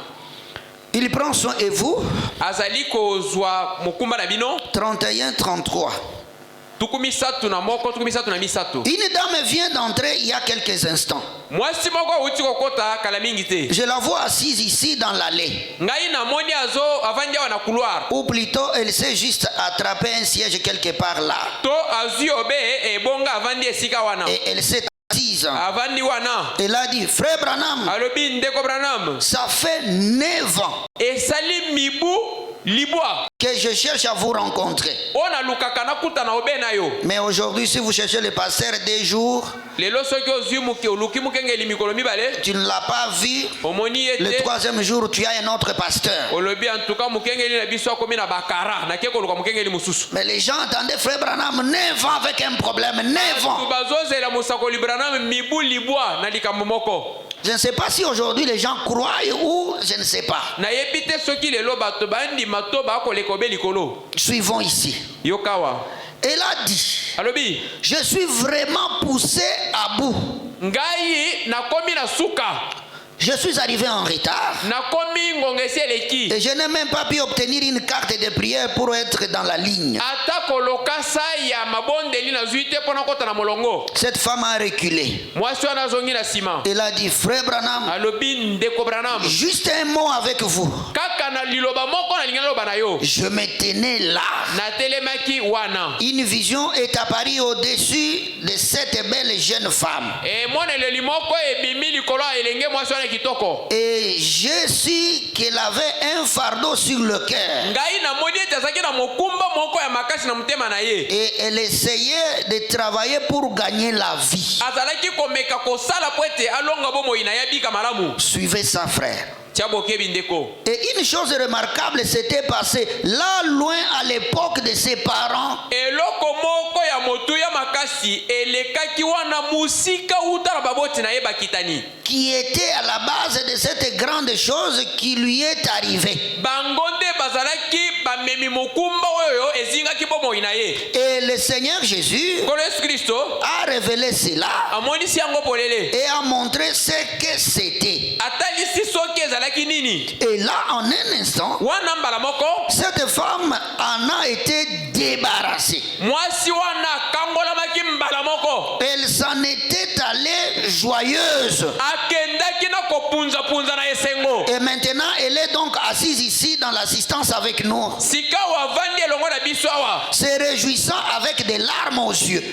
Il prend soin et vous. Azali kozwa mokumba na bino. 31-33. Tukumisatu na moko, tukumisatu na misato. Une dame vient d'entrer il y a quelques instants. Mwasi moko uti kokota kala mingi te. Je la vois assise ici dans l'allée. Ngai na moni azo avandi wa na couloir. Ou plutôt elle s'est juste attrapé un siège quelque part là. To azu obe e bonga avandi esika wana. Et elle s'est assise. Avandi wana. Elle a dit frère Branham. Alobi ndeko Branham. Ça fait 9 ans. Et sali mibu libwa que je cherche à vous rencontrer. Mais aujourd'hui, si vous cherchez le pasteur des jours, tu ne l'as pas vu. Le 3e jour, tu as un autre pasteur. Mais les gens attendaient frère Branham 9 ans avec un problème. 9 ans. Je ne sais pas si aujourd'hui les gens croient ou je ne sais pas. Suivons ici. Elle a dit, je suis vraiment poussé à bout. Je suis arrivé en retard. Et je n'ai même pas pu obtenir une carte de prière pour être dans la ligne. Cette femme a reculé. Elle a dit, frère Branham, juste un mot avec vous. Je me tenais là. Une vision est apparue au-dessus de cette belle jeune femme. Et je suis qu'elle avait un fardeau sur le cœur. Et elle essayait de travailler pour gagner la vie. Suivez ça, frère. Et une chose remarquable s'était passée là loin à l'époque de ses parents. Qui était à la base de cette grande chose qui lui est arrivée. Et le Seigneur Jésus a révélé cela et a montré ce que c'était. Et là, en un instant, cette femme en a été débarrassée. Elle s'en était allée joyeuse. Et maintenant, elle est donc assise ici dans l'assistance avec nous, se réjouissant avec des larmes aux yeux.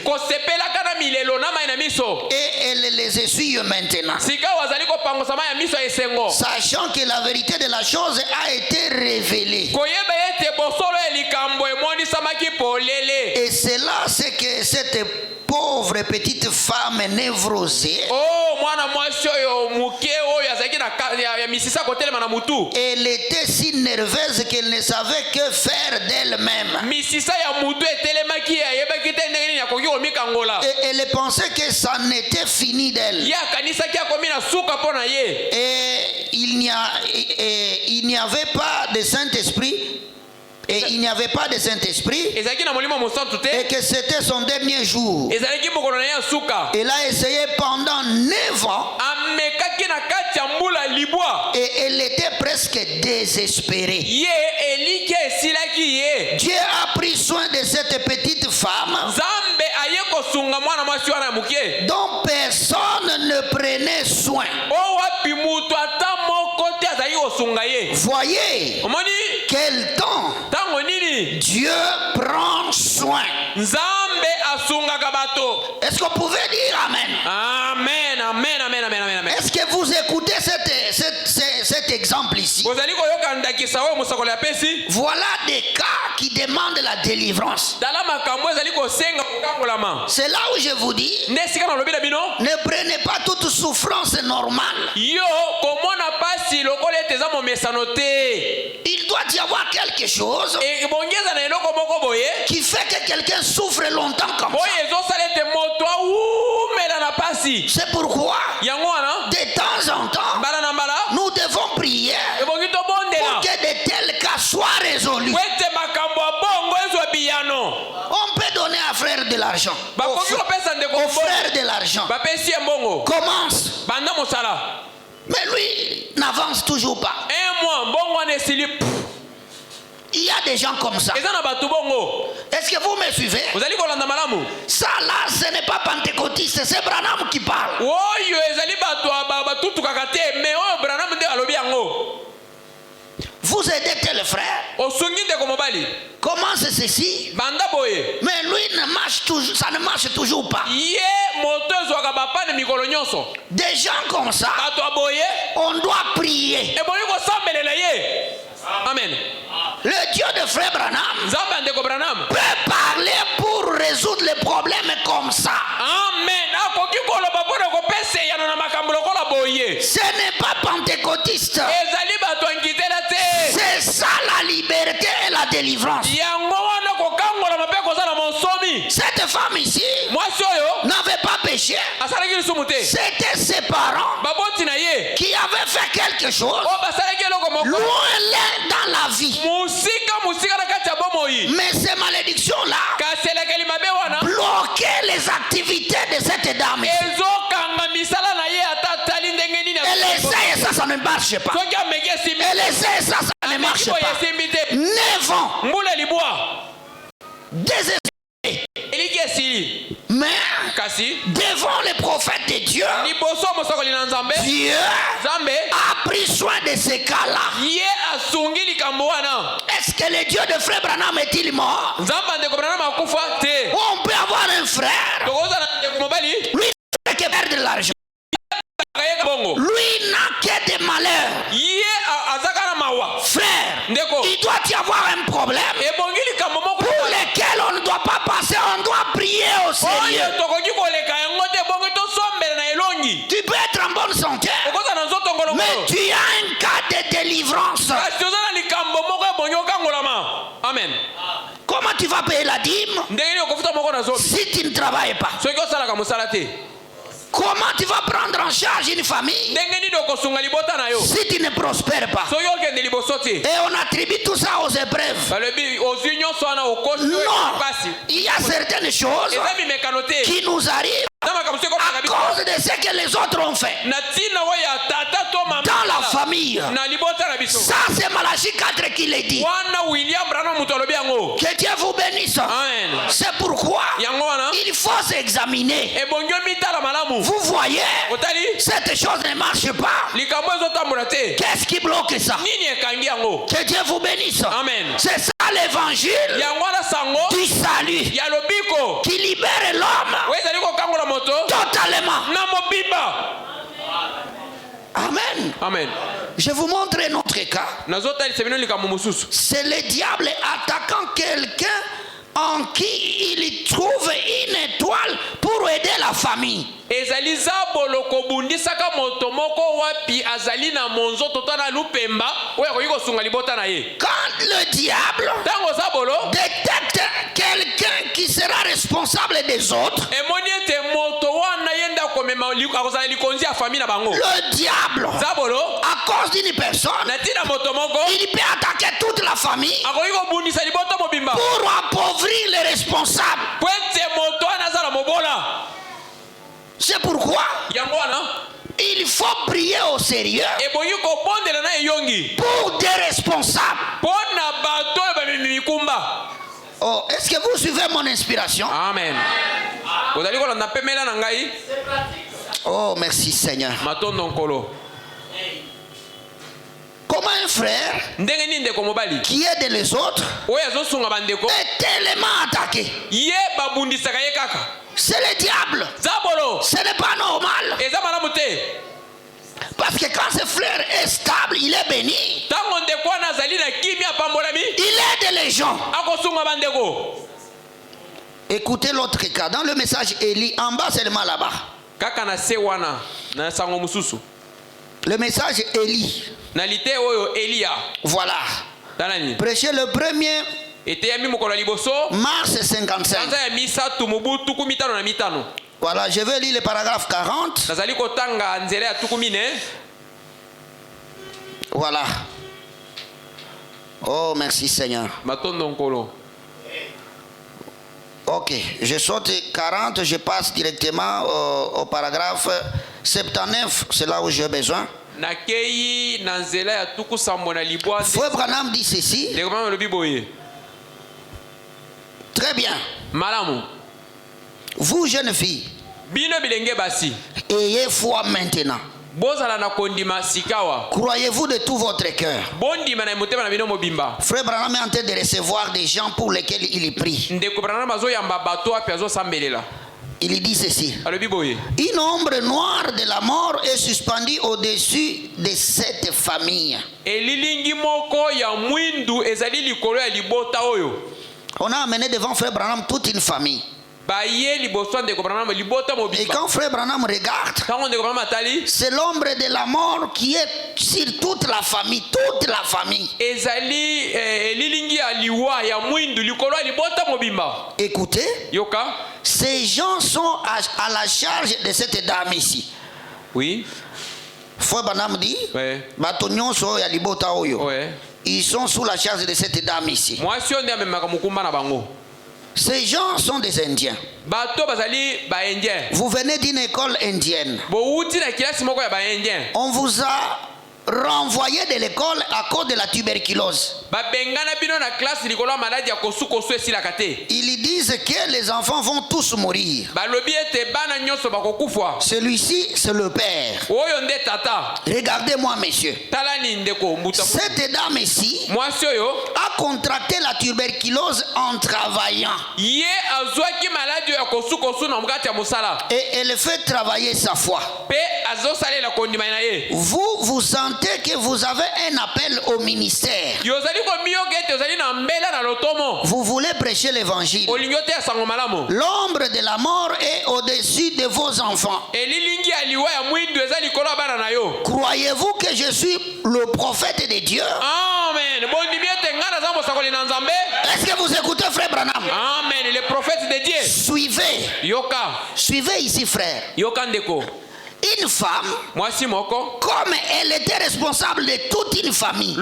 Et elle les essuie maintenant, sachant que la vérité de la chose a été révélée. Et c'est là ce que cette pauvre petite femme névrosée, elle était si nerveuse qu'elle ne savait que faire d'elle-même. Et elle pensait que ça n'était fini d'elle. Et il n'y avait pas de Saint-Esprit. Et il n'y avait pas de Saint-Esprit. Et que c'était son dernier jour. Elle a essayé pendant 9 ans. Et elle était presque désespérée. Dieu a pris soin de cette petite femme dont personne ne prenait soin. Voyez quel temps Dieu prend soin. Est-ce qu'on pouvait dire Amen? Amen, amen, amen, amen, amen. Est-ce que vous écoutez cet exemple ici? Voilà des cas qui demandent la délivrance. C'est là où je vous dis, ne prenez pas toute souffrance normale. Il doit y avoir quelque chose qui fait que quelqu'un souffre longtemps comme ça. C'est pourquoi de temps en temps nous devons prier pour que de tels l'argent. Au Offrir de l'argent. Commence. Mais lui n'avance toujours pas. Il y a des gens comme ça. Est-ce que vous me suivez? Ça là, ce n'est pas pentecôtiste, c'est Branham qui parle. Vous aidez tel frère. Comment c'est ceci? Mais lui ne marche toujours, ça ne marche toujours pas. Des gens comme ça, on doit prier. Amen. Le Dieu de frère Branham peut parler pour résoudre les problèmes comme ça. Amen. Ce n'est pas pentecôtiste. C'est ça la liberté et la délivrance. Cette femme ici n'avait pas péché. C'était ses parents qui avaient fait quelque chose loin dans la vie. Mais ces malédictions-là bloquaient les activités de cette dame. Elle essaie ça, ça ne marche pas. Elle essaie ça, ça ne marche pas. 9 ans. Désespéré. Mais devant les prophètes de Dieu, Dieu a pris soin de ces cas-là. Est-ce que le Dieu de frère Branham est-il mort? On peut avoir un frère, lui qui perd de l'argent, lui n'a que des malheurs. Frère, il doit y avoir un problème pour lequel on ne doit pas passer, on doit prier au Seigneur. Tu peux être en bonne santé, mais tu as un cas de délivrance. Amen. Comment tu vas payer la dîme si tu ne travailles pas? Comment tu vas prendre en charge une famille si tu ne prospères pas? Et on attribue tout ça aux épreuves. Non, il y a certaines choses qui nous arrivent à cause de ce que les autres ont fait dans la famille. Ça c'est Malachie 4 qui le dit. Que Dieu vous bénisse. C'est pourquoi il faut s'examiner. Vous voyez, cette chose ne marche pas. Qu'est-ce qui bloque ça? Que Dieu vous bénisse. C'est ça l'évangile du salut qui libère l'homme totalement. Amen. Amen. Je vous montre un autre cas. C'est le diable attaquant quelqu'un en qui il trouve une étoile pour aider la famille. Quand le diable détecte quelqu'un qui sera responsable des autres, le diable, à cause d'une personne, il peut attaquer toute la famille pour appauvrir les responsables. C'est pourquoi il faut prier au sérieux pour des responsables. Oh, est-ce que vous suivez mon inspiration? Amen. Oh, merci Seigneur. Comment un frère qui aide les autres est tellement attaqué? C'est le diable. Ce n'est pas normal. Parce que quand ce frère est stable, il est béni. Il aide les gens. Écoutez l'autre cas. Dans le message Élie, en bas seulement là-bas. Le message Élie. Voilà. Prêchez le 1er mars 55. Voilà, je vais lire le paragraphe 40. Voilà. Oh, merci Seigneur. Ok, je saute 40, je passe directement au paragraphe 79, c'est là où j'ai besoin. Frère Branham dit ceci. Très bien. Vous, jeunes filles, ayez foi maintenant. Croyez-vous de tout votre cœur. Frère Branham est en train de recevoir des gens pour lesquels il prie. Il dit ceci. Une ombre noire de la mort est suspendue au-dessus de cette famille. On a amené devant Frère Branham toute une famille. Et quand Frère Branham regarde, c'est l'ombre de la mort qui est sur toute la famille. Toute la famille. Écoutez, ces gens sont à la charge de cette dame ici. Oui. Frère Branham dit, ils sont sous la charge de cette dame ici. Ces gens sont des Indiens. Vous venez d'une école indienne. On vous a renvoyé de l'école à cause de la tuberculose. Ils disent que les enfants vont tous mourir. Celui-ci, c'est le père. Regardez-moi, messieurs. Cette dame ici a contracté la tuberculose en travaillant. Et elle fait travailler sa foi. Vous sentez que vous avez un appel au ministère. Vous voulez prêcher l'évangile. L'ombre de la mort est au-dessus de vos enfants. Croyez-vous que je suis le prophète de Dieu? Amen. Est-ce que vous écoutez Frère Branham? Amen. Le prophète de Dieu. Suivez. Suivez ici, frère. Une femme, comme elle était responsable de toute une famille,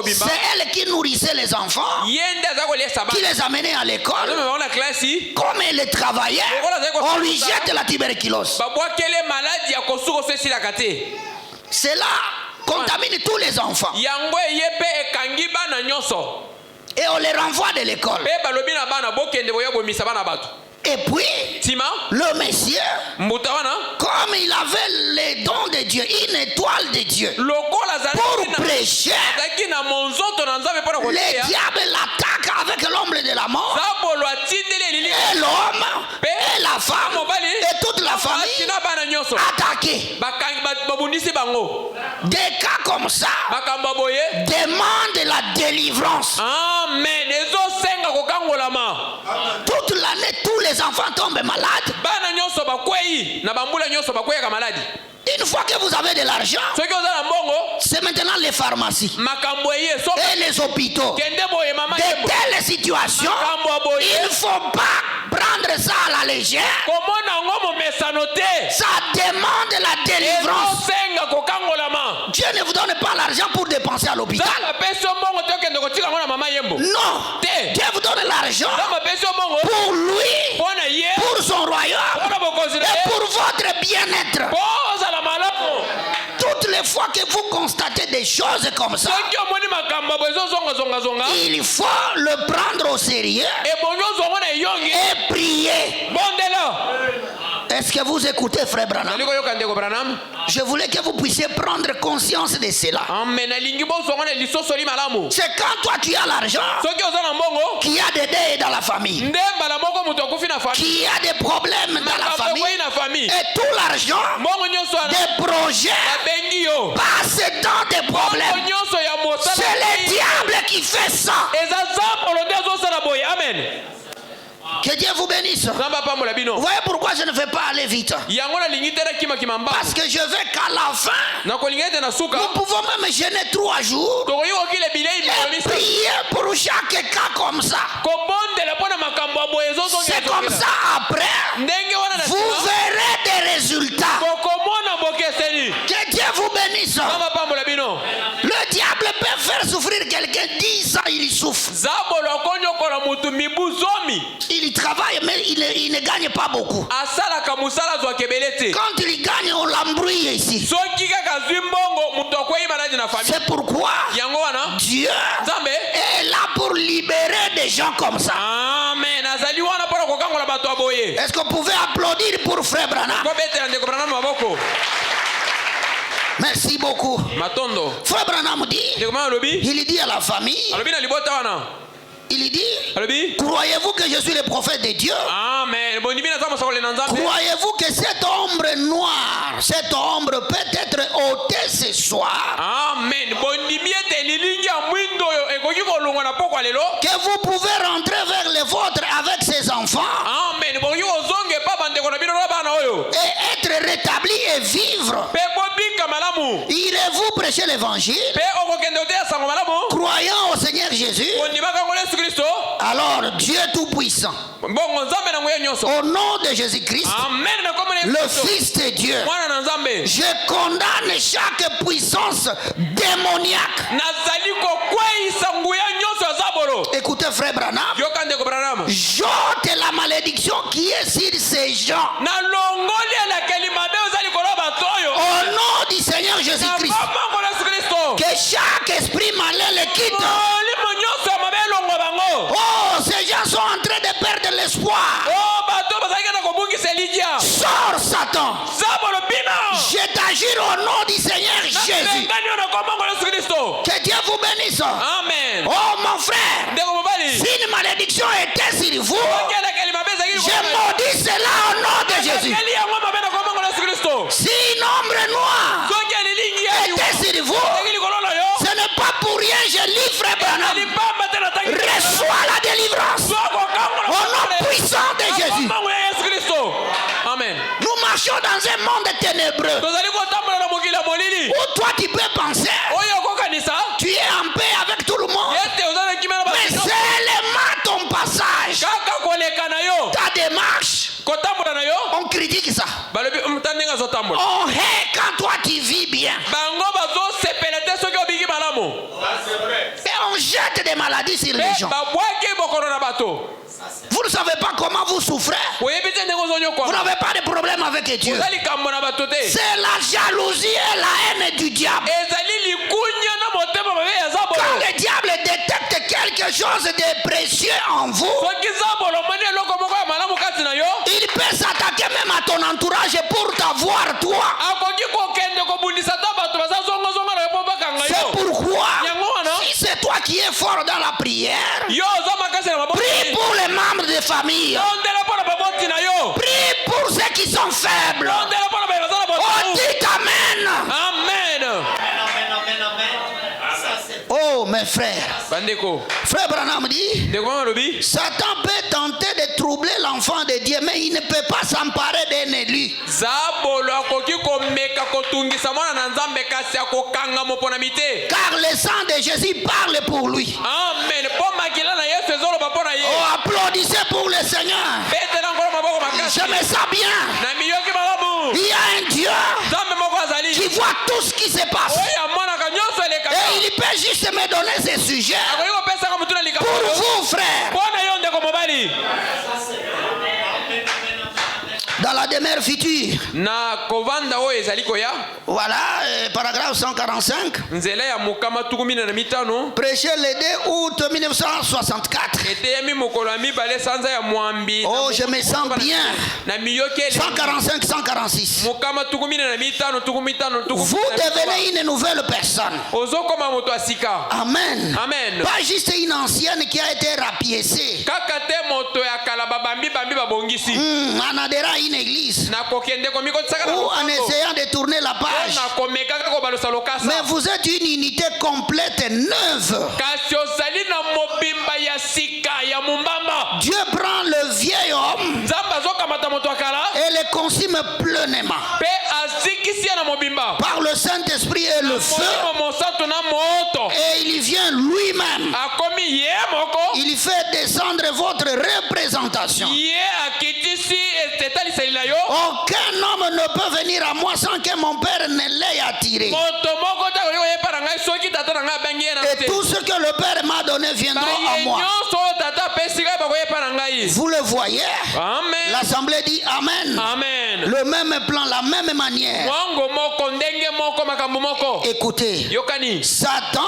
c'est elle qui nourrissait les enfants, qui les amenait à l'école. Comme elle travaillait, on lui jette la tuberculose. Cela contamine tous les enfants. Et on les renvoie de l'école. Et puis, le Messie, comme il avait les dons de Dieu, une étoile de Dieu, pour prêcher, le diable l'attaque avec l'ombre de la mort. Et l'homme, et la femme, et toute la famille attaqués. Des cas comme ça demandent la délivrance. Amen. Toute l'année, tous les enfants tombent malades. Une fois que vous avez de l'argent, c'est maintenant les pharmacies et les hôpitaux. De telles situations, il ne faut pas prendre ça à la légère. Ça demande la délivrance. Dieu ne vous donne pas l'argent pour dépenser à l'hôpital. Non. Dieu vous donne l'argent pour lui, pour son royaume et pour votre bien-être. Toutes les fois que vous constatez des choses comme ça, il faut le prendre au sérieux et prier. Est-ce que vous écoutez, Frère Branham? Je voulais que vous puissiez prendre conscience de cela. C'est quand toi tu as l'argent qu'il y a des deuils dans la famille, qu'il y a des problèmes dans la famille, et tout l'argent des projets passe dans des problèmes. C'est le diable qui fait ça. Amen. Que Dieu vous bénisse. Vous voyez pourquoi je ne vais pas aller vite? Parce que je veux qu'à la fin, nous pouvons même gêner 3 jours et prier pour chaque cas comme ça. C'est comme ça après, vous verrez des résultats. Que Dieu vous bénisse. Le diable peut faire fait souffrir quelqu'un 10 ans, il souffre. Zabolo akonyokola mutu mibu zomi. Il travaille, mais il ne gagne pas beaucoup. Asala kamusala zwa kebelete. Quand il gagne, on l'embrouille ici. Soki kaka zwimbongo mutu akwei manadi na famille. C'est pourquoi Yango wana. Dieu Zambe est là pour libérer des gens comme ça. Amen. Azali wana pora kokangola bato aboye. Est-ce que vous pouvez applaudir pour Frère Branham? Ko betela ndeko Branham maboko. Merci beaucoup. Matondo. Frère Branham dit, Ndeko Branham alobi. il dit à la famille, Alobi na libota wana. il dit, Alobi. croyez-vous que je suis le prophète de Dieu? Amen. Bondimi na zama sakole na nzambe. Croyez-vous que cette ombre noire, cette ombre peut être ôtée ce soir? Amen. Bondimi ete lilingi ya mwindo yo ekoki kolongwa na poko lelo. Que vous pouvez rentrer vers les vôtres avec ses enfants Amen. Boki ozonge pa bandeko na bino na bana oyo. et être rétabli et vivre. Pe bobika malamu. Irez-vous prêcher l'évangile, Pe okokende oteya sango malamu. croyant au Seigneur Jésus? Bondima kango Yesu Kristo. Alors Dieu Tout-Puissant, Bongo nzambe na nguye nyonso. au nom de Jésus-Christ, Amen na komone le Kristo. Fils de Dieu, Mwana na nzambe. je condamne chaque puissance démoniaque. Nazali kokweisa nguya nyonso ya zabolo. Écoutez Frère Branham, Yoka ndeko Branham. j'ôte la malédiction qui est sur ces gens. Na longoli la kelima be ozali koloba toyo. Au nom du Seigneur Na Jésus-Christ, bongo Yesu Kristo. que chaque esprit malin les quitte. Molimo nyonso ya mabe elongwa bango. Oh, ces gens sont en train de perdre l'espoir. Oh, bato bazalaki na kobungisa elikia. Sors Satan. Zabolo bino. Je t'agis au nom du Seigneur Jésus. Napengani yo na komongo Yesu Kristo. Que Dieu vous bénisse. Amen. Oh mon frère, Ndeko mobali. si une malédiction était sur vous, Oke la kelima be ezalaki je maudis cela au nom de Jésus. Nakeli yango mabe na komongo Yesu Kristo. Si une ombre noire Soki elilingi ya yu. était sur vous, Ezalaki likolo na yo. ce n'est pas pour rien, je lis Frère Branham. Alipamba te na tangi. Reçois la délivrance Soko kango na au nom puissant de Jésus. komongo ya Yesu Kristo. Amen. Nous marchons dans un monde ténébreux Tozali kotambola na mokili ya molili. où toi tu peux penser, Oyo okokanisa. tu es en paix avec tout le monde. Yete ozali kimela ba. Mais seulement ton passage, Kaka koleka na yo. ta démarche, Kotambola na yo. on critique ça. Balobi mtandenga azotambola. On hait quand toi tu vis bien. Bango bazosepela te soki obiki malamu. Et on jette des maladies sur les Pe gens. babwaki bokono na bato. Vous ne savez pas comment vous souffrez. Oyebi te ndenge Vous ozonyokwa. n'avez pas de problème avec Dieu. Ozali kambo na bato te. C'est la jalousie et la haine du diable. Ezali likunya na motema mabe ya Quand zabolo. le diable détecte quelque chose de précieux en vous, Soki zabolo moni eloko moko ya malamu kati na yo. il peut s'attaquer même à ton entourage pour t'avoir toi. Akoki kokende kobundisa ta bato baza zongo na yo po bakanga C'est yo. pourquoi, Yango wana. si c'est toi qui es fort dans la prière, Yo oza makasi na maboko. prie pour les membres de famille. Ondela po na baboti na yo. Prie pour ceux qui sont faibles. Ondela po na bato baza na Oh, boto. dites Amen. Amen. Oh, mes frères. Bandeko. Frère Branham dit, Ndeko mama lobi. Satan peut tenter de troubler l'enfant de Dieu, mais il ne peut pas s'emparer d'un élu. Zabolo akoki komeka kotungisa mwana na nzambe kasi akokanga mopona mite. Car le sang de Jésus parle pour lui. Amen. Po makila na Yesu ezoloba pona ye. Oh, applaudissez pour le Seigneur. Bete na ngolo maboko makasi. Je me sens bien. Na miyoki malamu. Il y a un Dieu Nzambe moko azali. qui voit tout ce qui se passe. Oya mwana ka nyonso eleka. Et il peut juste me donner ce sujet Akoki kopesa ka mutuna likambo. pour vous, frères. Pona yo ndeko mobali. Dans la demeure future. Na kovanda oyo ezali koya. Voilà, paragraphe 145. Nzela ya mokama tukumina na mitano. Prêché le 2 août 1964. Eteyemi mokolo ya mibale sanza ya mwambi. Oh, je me sens bien. Na miyoki ele. 145, 146. Mokama tukumina na mitano tukumitano tukumina. Vous devenez une nouvelle personne. Ozokoma moto asika. Amen. Amen. Pas juste une ancienne qui a été rapiécée. Kaka te moto ya kala babambi bambi babongisi. En adhérant à une église. Na kokende komiko tsaka Ou en essayant de tourner la page. na komeka ko balosa lokasa. Mais vous êtes une unité complète, neuve. Kasi ozali na mobimba ya sika ya mumbamba. Dieu prend le vieil homme Nzamba zokamata moto akala. et le consume pleinement. Pe azikisi na mobimba. Par le Saint-Esprit et le feu. Mo mosanto na moto. Et il vient lui-même. Akomi ye moko. Il fait descendre votre représentation. Ye akitisi etetali selila yo. Aucun homme ne peut venir à moi sans que mon Père ne l'ait attiré. Moto moko ta ko ye paranga Et tout ce que le Père m'a donné viendra à moi. Vous le voyez? Amen. L'Assemblée dit Amen. Amen. Le même plan, la même manière. Écoutez, Yokani. Satan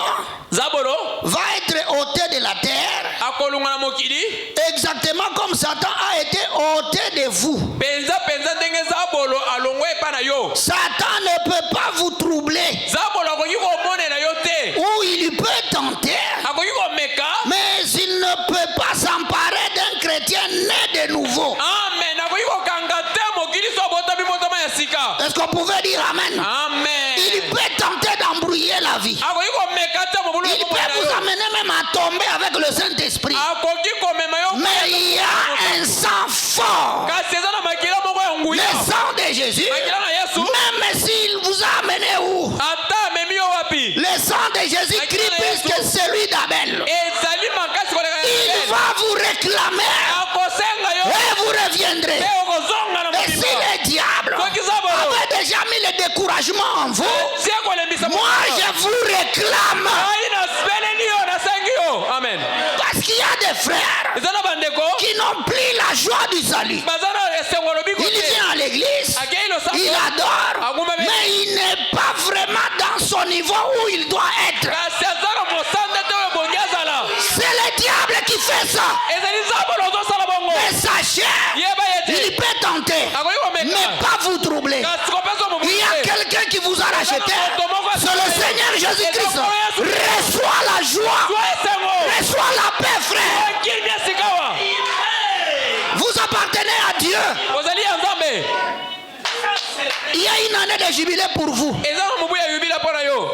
Zabolo. va être ôté de la terre Akolunga mokili. exactement comme Satan a été ôté de vous. Penza ndenge Zabolo alongwe pana yo. Satan ne peut pas vous troubler. Zabolo akoki komonela yo te. Ou il peut tenter, Akoki komeka. mais il ne peut pas s'emparer d'un chrétien né de nouveau. Amen. Akoki kokanga te mokili so botami motama ya sika. Est-ce qu'on pouvait dire Amen? Amen. Il peut tenter d'embrouiller la vie. Akoki komeka te mobulu. Il peut vous amener même à tomber avec le Saint-Esprit. Akoki komema yo. Mais il y a un sang fort. Kasi eza na makila moko ya Le nguya. sang de Jésus, Makila na Yesu. même s'il vous a amené où? Ata memi yo wapi. Le sang de Jésus-Christ plus que celui d'Abel. Ezali makasi koleka ya Il Abel. va vous réclamer Akosenga yo. et vous reviendrez. Te okozonga na Et si mokili. le diable Soki Zabolo. avait déjà mis le découragement en vous, Tie kolembisa moi je vous réclame. Aina speleni yo na sengi yo. Amen. Parce qu'il y a des frères Eza na bandeko. qui n'ont plus la joie du salut. Bazana esengo lobiko Il te. vient à l'église, Akei lo il sako. adore, Aguma be. mais il n'est pas vraiment dans son niveau où il doit être. Kasi azana mosanda te oyo bongi azala. C'est le diable qui fait ça. Ezali Zabolo ozosala bongo. Mais sachez, Yeba il yete. peut tenter, Akoki komeka. mais pas vous troubler. Kasi kopesa mobulu Il y a te. quelqu'un qui vous a racheté. C'est le Seigneur Jésus-Christ. Reçois la joie. Sois esengo. Reçois la paix, frère. Tranquille bien sikawa. Vous appartenez à Dieu. Ozali ya Nzambe. Il y a une année de jubilé pour vous. Eza na mobu ya yubila pona yo.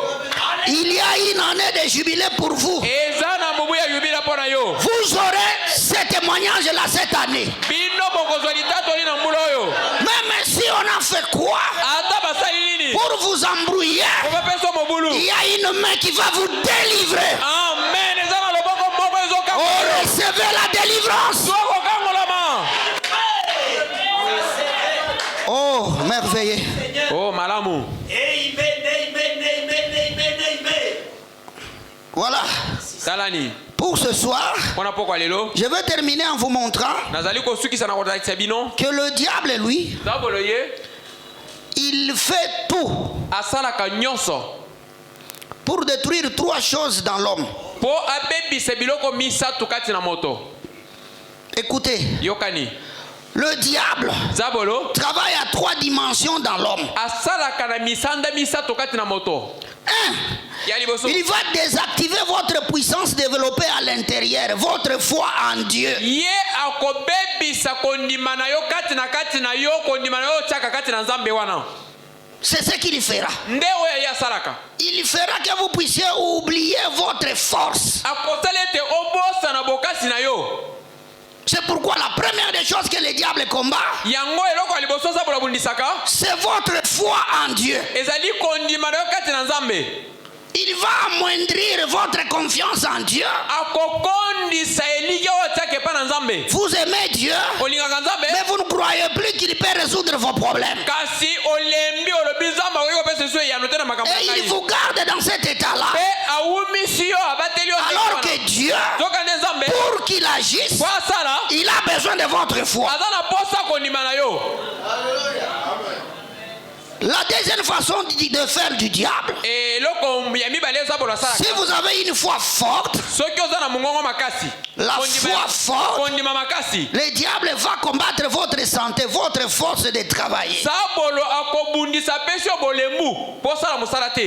Il y a une année de jubilé pour vous. Eza na mobu ya yubila pona yo. Vous aurez ce témoignage-là cette année. Bino bokozwa litatoli na mbula oyo. Même si on a fait quoi Ata basali nini. pour vous embrouiller, Kopesa mobulu. il y a une main qui va vous délivrer. Amen. Eza na loboko moko ezokanga. Oh, recevez la délivrance. Soko kangolama. Oh, merveilleux. Oh malamu. Voilà. Talani. Pour ce soir, Pona pokwa lelo. je vais terminer en vous montrant Nazali kosukisa na kotalakisa bino. que le diable, lui, Zabolo ye. il fait tout Asalaka nyonso. pour détruire trois choses dans l'homme. Po abebisa biloko misatu kati na moto. Écoutez, Yokani. le diable Zabolo. travaille à trois dimensions dans l'homme. Asalaka na misanda misatu kati na moto. Un, Ya liboso. il va désactiver votre puissance développée à l'intérieur, votre foi en Dieu. Ye akobebisa kondima na yo kati na yo kondima na yo chaka kati na Nzambe wana. C'est ce qu'il fera. Nde oya ya salaka. Il fera que vous puissiez oublier votre force. Akosalete obosa na bokasi na yo. C'est pourquoi la première des choses que le diable combat, Yango eloko liboso Zabolo bundisaka. c'est votre foi en Dieu. Ezali kondima na yo kati na Nzambe. Il va amoindrir votre confiance en Dieu. Akokondisa elike otake pa na Nzambe. Vous aimez Dieu, Olingaka Nzambe. mais vous ne croyez plus qu'il peut résoudre vos problèmes. Kasi olembi olobi Nzambe oyo pesa so ya note na makambo Et na il ye. vous garde dans cet état-là. Pe awumisi yo abateli yo. Alors que Dieu, Zoka ne Nzambe. pour qu'il agisse, Kwa sala. il a besoin de votre foi. Aza na posa kondima na yo. La deuxième façon de faire du diable, Eloko ya mibale Zabolo asalaka. si vous avez une foi forte, Soki oza na mongongo makasi. la foi forte, Kondima makasi. le diable va combattre votre santé, votre force de travailler. Zabolo akobundisa pesi yo bolembu. Posala mosala te.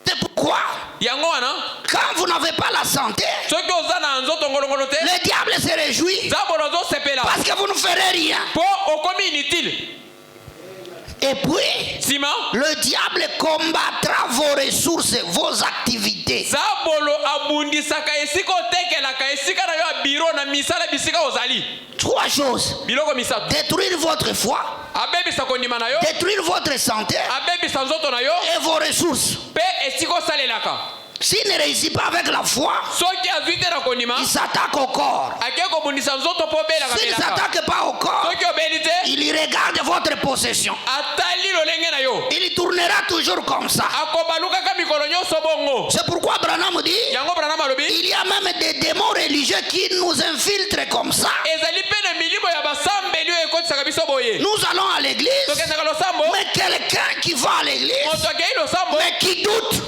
C'est pourquoi, Yango wana. quand vous n'avez pas la santé, Soki oza na nzoto ngolongolo te. le diable se réjouit Zabolo ozosepela. parce que vous ne ferez rien. Po okomi inutile. Et puis, Sima. le diable combattra vos ressources, vos activités. Zabolo abundisaka esika otekelaka esika na yo ya biro na misala bisika ozali. Trois choses. Biloko misatu. Détruire votre foi, Abebisa kondima na yo. détruire votre santé Abebisa nzoto na yo. et vos ressources. Pe esika osalelaka. S'il ne réussit pas avec la foi, il s'attaque au corps. S'il ne s'attaque pas au corps, il regarde votre possession. Il tournera toujours comme ça. C'est pourquoi Branham dit, il y a même des démons religieux qui nous infiltrent comme ça. Nous allons à l'église, mais quelqu'un qui va à l'église, mais qui doute,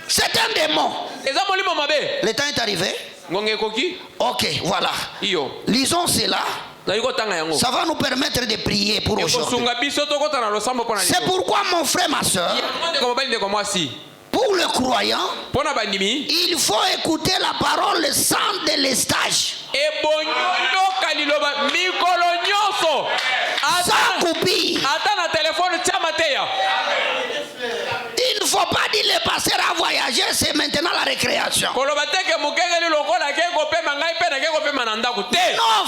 c'est un démon. Le temps est arrivé. Ok, voilà. Lisons cela. Ça va nous permettre de prier pour aujourd'hui. C'est pourquoi mon frère, ma soeur, pour le croyant, il faut écouter la parole sans délestage, sans copie. Il ne faut pas dire le pasteur a voyagé, c'est maintenant la récréation. Non,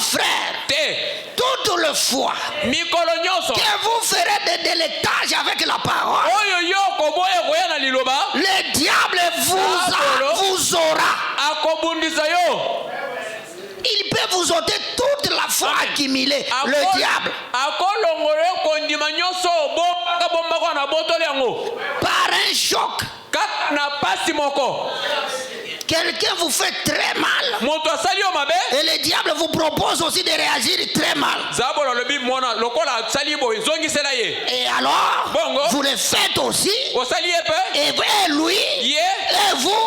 frère, toute le foi que vous ferez des délectages avec la parole, le diable vous aura. Il peut vous ôter toute la foi accumulée, le diable. Par un choc. Quelqu'un vous fait très mal. Et le diable vous propose aussi de réagir très mal. Et alors, vous le faites aussi. Et lui, et vous,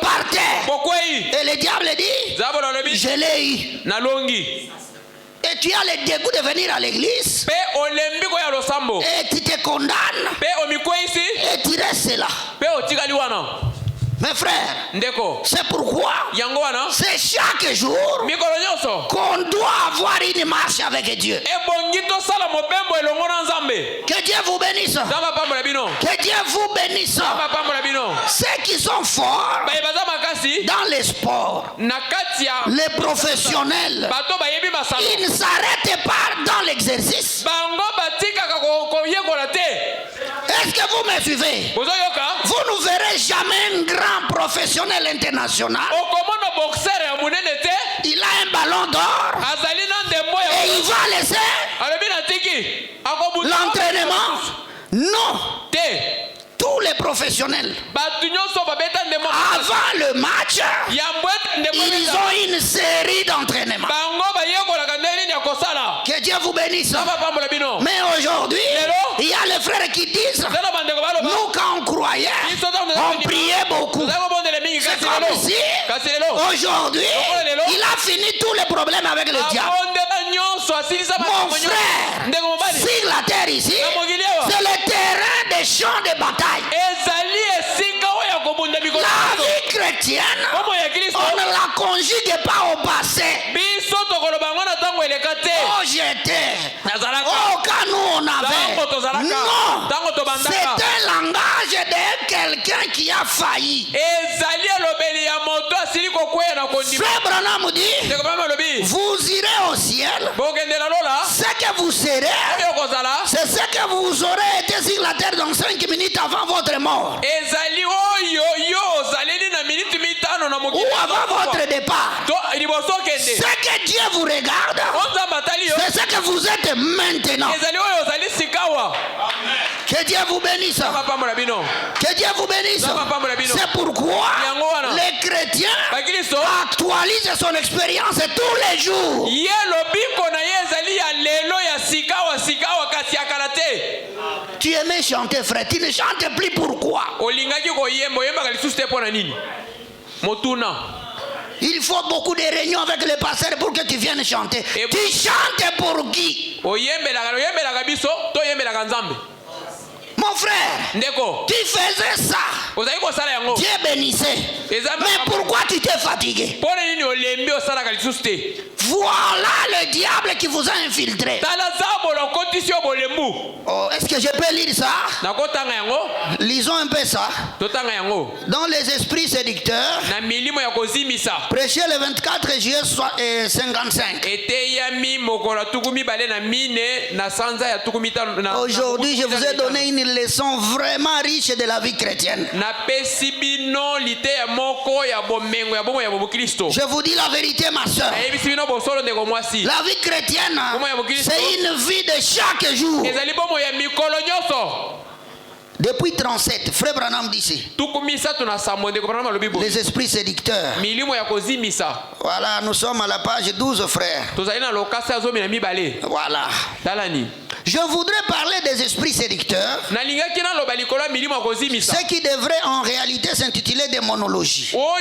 par terre. Et le diable dit, je l'ai eu. Et tu as le dégoût de venir à l'église. Et tu te condamnes. Et tu restes là. Mes frères, c'est pourquoi c'est chaque jour qu'on doit avoir une marche avec Dieu. Que Dieu vous bénisse. Que Dieu vous bénisse. Ceux qui sont forts dans les sports, les professionnels, ils ne s'arrêtent pas dans l'exercice. Est-ce que vous me suivez? Vous ne verrez jamais un grand professionnel international. Il a un ballon d'or et il va laisser l'entraînement. Non. Tous les professionnels, avant le match, ils ont une série d'entraînements. Que Dieu vous bénisse. Mais aujourd'hui, il y a les frères qui disent, nous quand on croyait, on priait beaucoup. C'est comme si aujourd'hui, il a fini tous les problèmes avec le diable. Mon frère, sur la terre ici, c'est le terrain des champs de bataille. La vie chrétienne, on ne la conjugue pas au passé. Oh, j'étais. Oh, quand nous on avait. Non. C'est un langage de quelqu'un qui a failli. Frère Branham dit, vous irez au ciel. Ce que vous serez, c'est ce que vous aurez été sur la terre dans 5 minutes avant votre mort. Ou avant votre départ. Ce que Dieu vous regarde, c'est ce que vous êtes maintenant. Que Dieu vous bénisse. Que Dieu vous bénisse. C'est pourquoi les chrétiens actualisent son expérience tous les jours. Tu aimais chanter, frère, tu ne chantes plus, pourquoi? Il faut beaucoup de réunions avec les pasteurs pour que tu viennes chanter. Tu chantes pour qui? Mon frère, tu faisais ça. Dieu bénissez. Mais pourquoi tu t'es fatigué? Voilà le diable qui vous a infiltré. Oh, est-ce que je peux lire ça? Lisons un peu ça. Dans les esprits séducteurs, prêché le 24 juillet 55. Aujourd'hui, je vous ai donné une leçon vraiment riche de la vie chrétienne. Je vous dis la vérité, ma soeur. La vie chrétienne, c'est une vie de chaque jour. Depuis 37, Frère Branham dit les esprits séducteurs. Voilà, nous sommes à la page 12, frère. Voilà. Je voudrais parler des esprits séducteurs, ce qui devrait en réalité s'intituler démonologie. On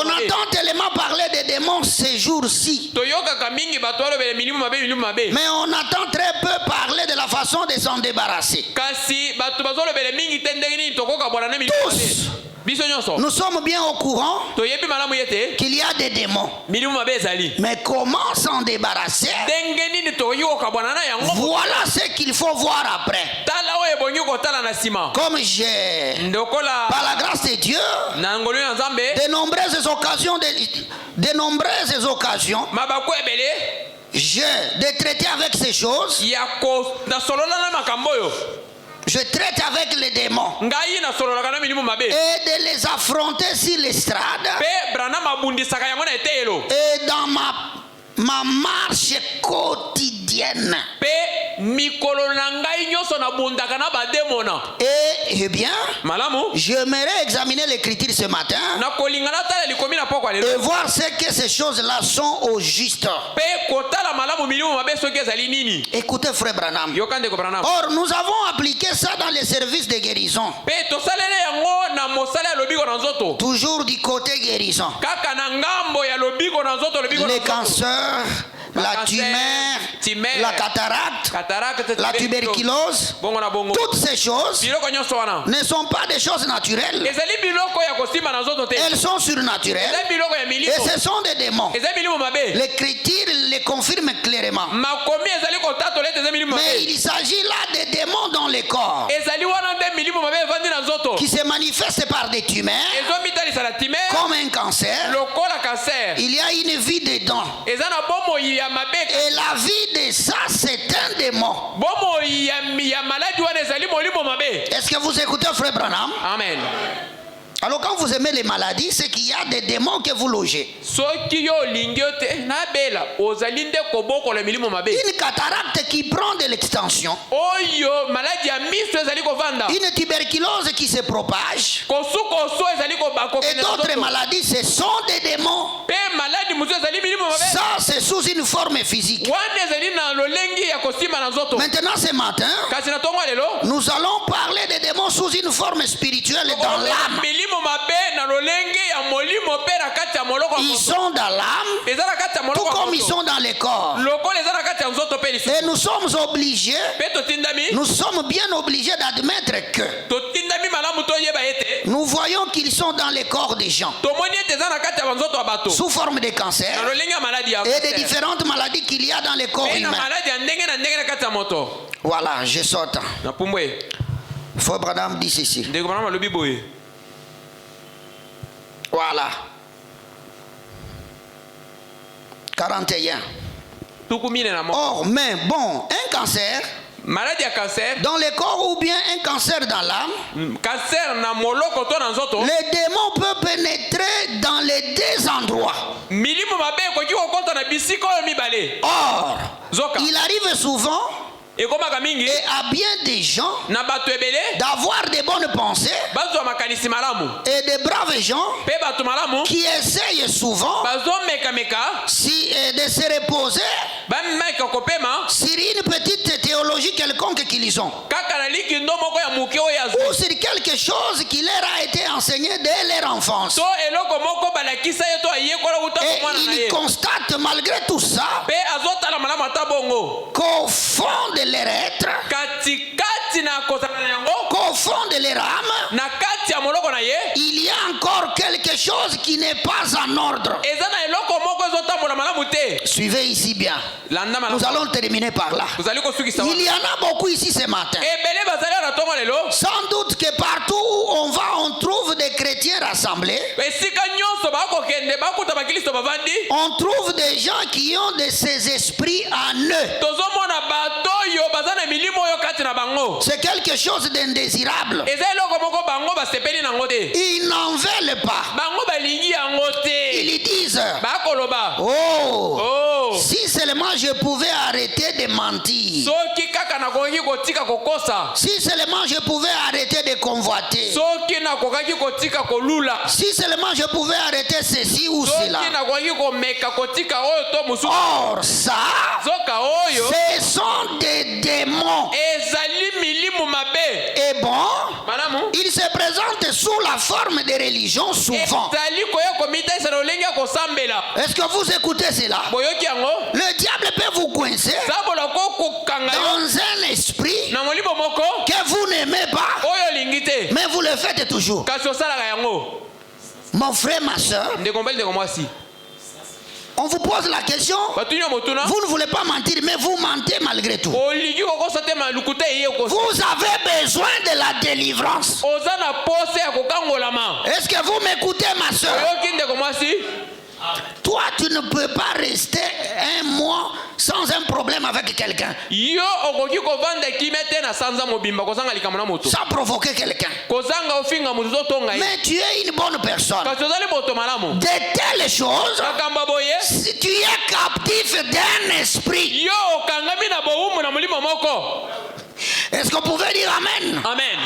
entend tellement parler des démons ces jours-ci, mais on entend très peu parler de la façon de s'en débarrasser. Tous, nous sommes bien au courant qu'il y a des démons. Mais comment s'en débarrasser? Voilà ce qu'il faut voir après. Comme j'ai, par la grâce de Dieu, de nombreuses occasions, j'ai de traiter avec ces choses. Je traite avec les démons et de les affronter sur l'estrade et dans ma marche quotidienne. Et bien, j'aimerais examiner l'écriture ce matin et voir ce que ces choses-là sont au juste. Écoutez, frère Branham. Or, nous avons appliqué ça dans les services de guérison. Toujours du côté guérison. Les cancers, la tumeur, la cataracte, la tuberculose, toutes ces choses ne sont pas des choses naturelles. Elles sont surnaturelles et ce sont des démons. L'écriture les confirme clairement. Mais il s'agit là des démons dans les corps qui se manifestent par des tumeurs comme un cancer. Il y a une vie dedans. Et la vie de ça, c'est un démon. Est-ce que vous écoutez, frère Branham? Amen. Alors quand vous aimez les maladies, c'est qu'il y a des démons que vous logez. Une cataracte qui prend de l'extension. Une tuberculose qui se propage. Et d'autres maladies, ce sont des démons. Ça, c'est sous une forme physique. Maintenant, ce matin, nous allons parler des démons sous une forme spirituelle dans l'âme. Ils sont dans l'âme, tout comme ils sont dans les corps. Et nous sommes obligés, nous sommes bien obligés d'admettre que nous voyons qu'ils sont dans les corps des gens, sous forme de cancer et de différentes maladies qu'il y a dans les corps humains. Voilà, je saute. Frère Branham dit ceci. Voilà. 41. Or, mais bon, un cancer dans le corps ou bien un cancer dans l'âme, les démons peuvent pénétrer dans les deux endroits. Or, il arrive souvent et à bien des gens d'avoir de bonnes pensées et de braves gens qui essayent souvent de se reposer sur une petite théologie quelconque qu'ils ont ou sur quelque chose qui leur a été enseigné dès leur enfance. Et ils constatent malgré tout ça qu'au fond de leur être, qu'au fond de leur âme, na kati ya moloko na ye il y a encore quelque chose qui n'est pas en ordre. eza na eloko moko ezotambola malamu te. Suivez ici bien. Landa malamu. Nous allons terminer par là. Tozali kosukisa Il y en a beaucoup ici ce matin. ebele bazali na tongo lelo. Sans doute que partout où on va, on trouve des chrétiens rassemblés. esika nyonso bakokende bakuta bakristo bavandi. On trouve des gens qui ont de ces esprits en eux. tozomona bato oyo baza na milimo oyo kati na bango. C'est quelque chose d'indésirable. eza eloko moko bango basepeli nango te. Ils n'en veulent pas. bango balingi yango te. Ils disent, bakoloba oh, si seulement je pouvais arrêter de mentir. soki kaka nakoki kotika kokosa. Si seulement je pouvais arrêter de convoiter. soki nakokaki kotika kolula. Si seulement je pouvais arrêter ceci ou cela. soki nakoki komeka kotika oyo to mosusu. Or ça, zoka oyo ce sont des démons. ezali milimu mabe. Et bon, malamu ils se présentent sous la forme de religion souvent. ezali koya komitaisa na olenge ya kosambela. Est-ce que vous écoutez cela? boyoki yango Le diable peut vous coincer sabola ko kokanga yo dans un esprit na molimo moko que vous n'aimez pas, oyo olingi te mais vous le faites toujours. kasi osalaka yango. Mon frère, ma soeur, ndeko mbali ndeko mwasi on vous pose la question. batuni ya motuna Vous ne voulez pas mentir, mais vous mentez malgré tout. olingi kokosa te maluku te eye kosa. Vous avez besoin de la délivrance. oza na pose ya kokangolama. Est-ce que vous m'écoutez, ma soeur? oyoki ndeko mwasi Toi, tu ne peux pas rester un mois sans un problème avec quelqu'un, yo okoki kovanda kimia te na sanza mobimba kozanga likambo na moto sans provoquer quelqu'un. kozanga ofinga moto ozotonga ye. Mais tu es une bonne personne. kasi ozali moto malamu. De telles choses, makambo boye si tu es captif d'un esprit, yo okangami na bowumu na molimo moko. est-ce qu'on pouvait dire Amen? amen.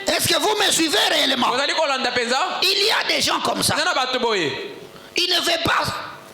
Est-ce que vous me suivez réellement? ozali kolanda mpenza. Il y a des gens comme ça. eza na bato boye Il ne veut pas,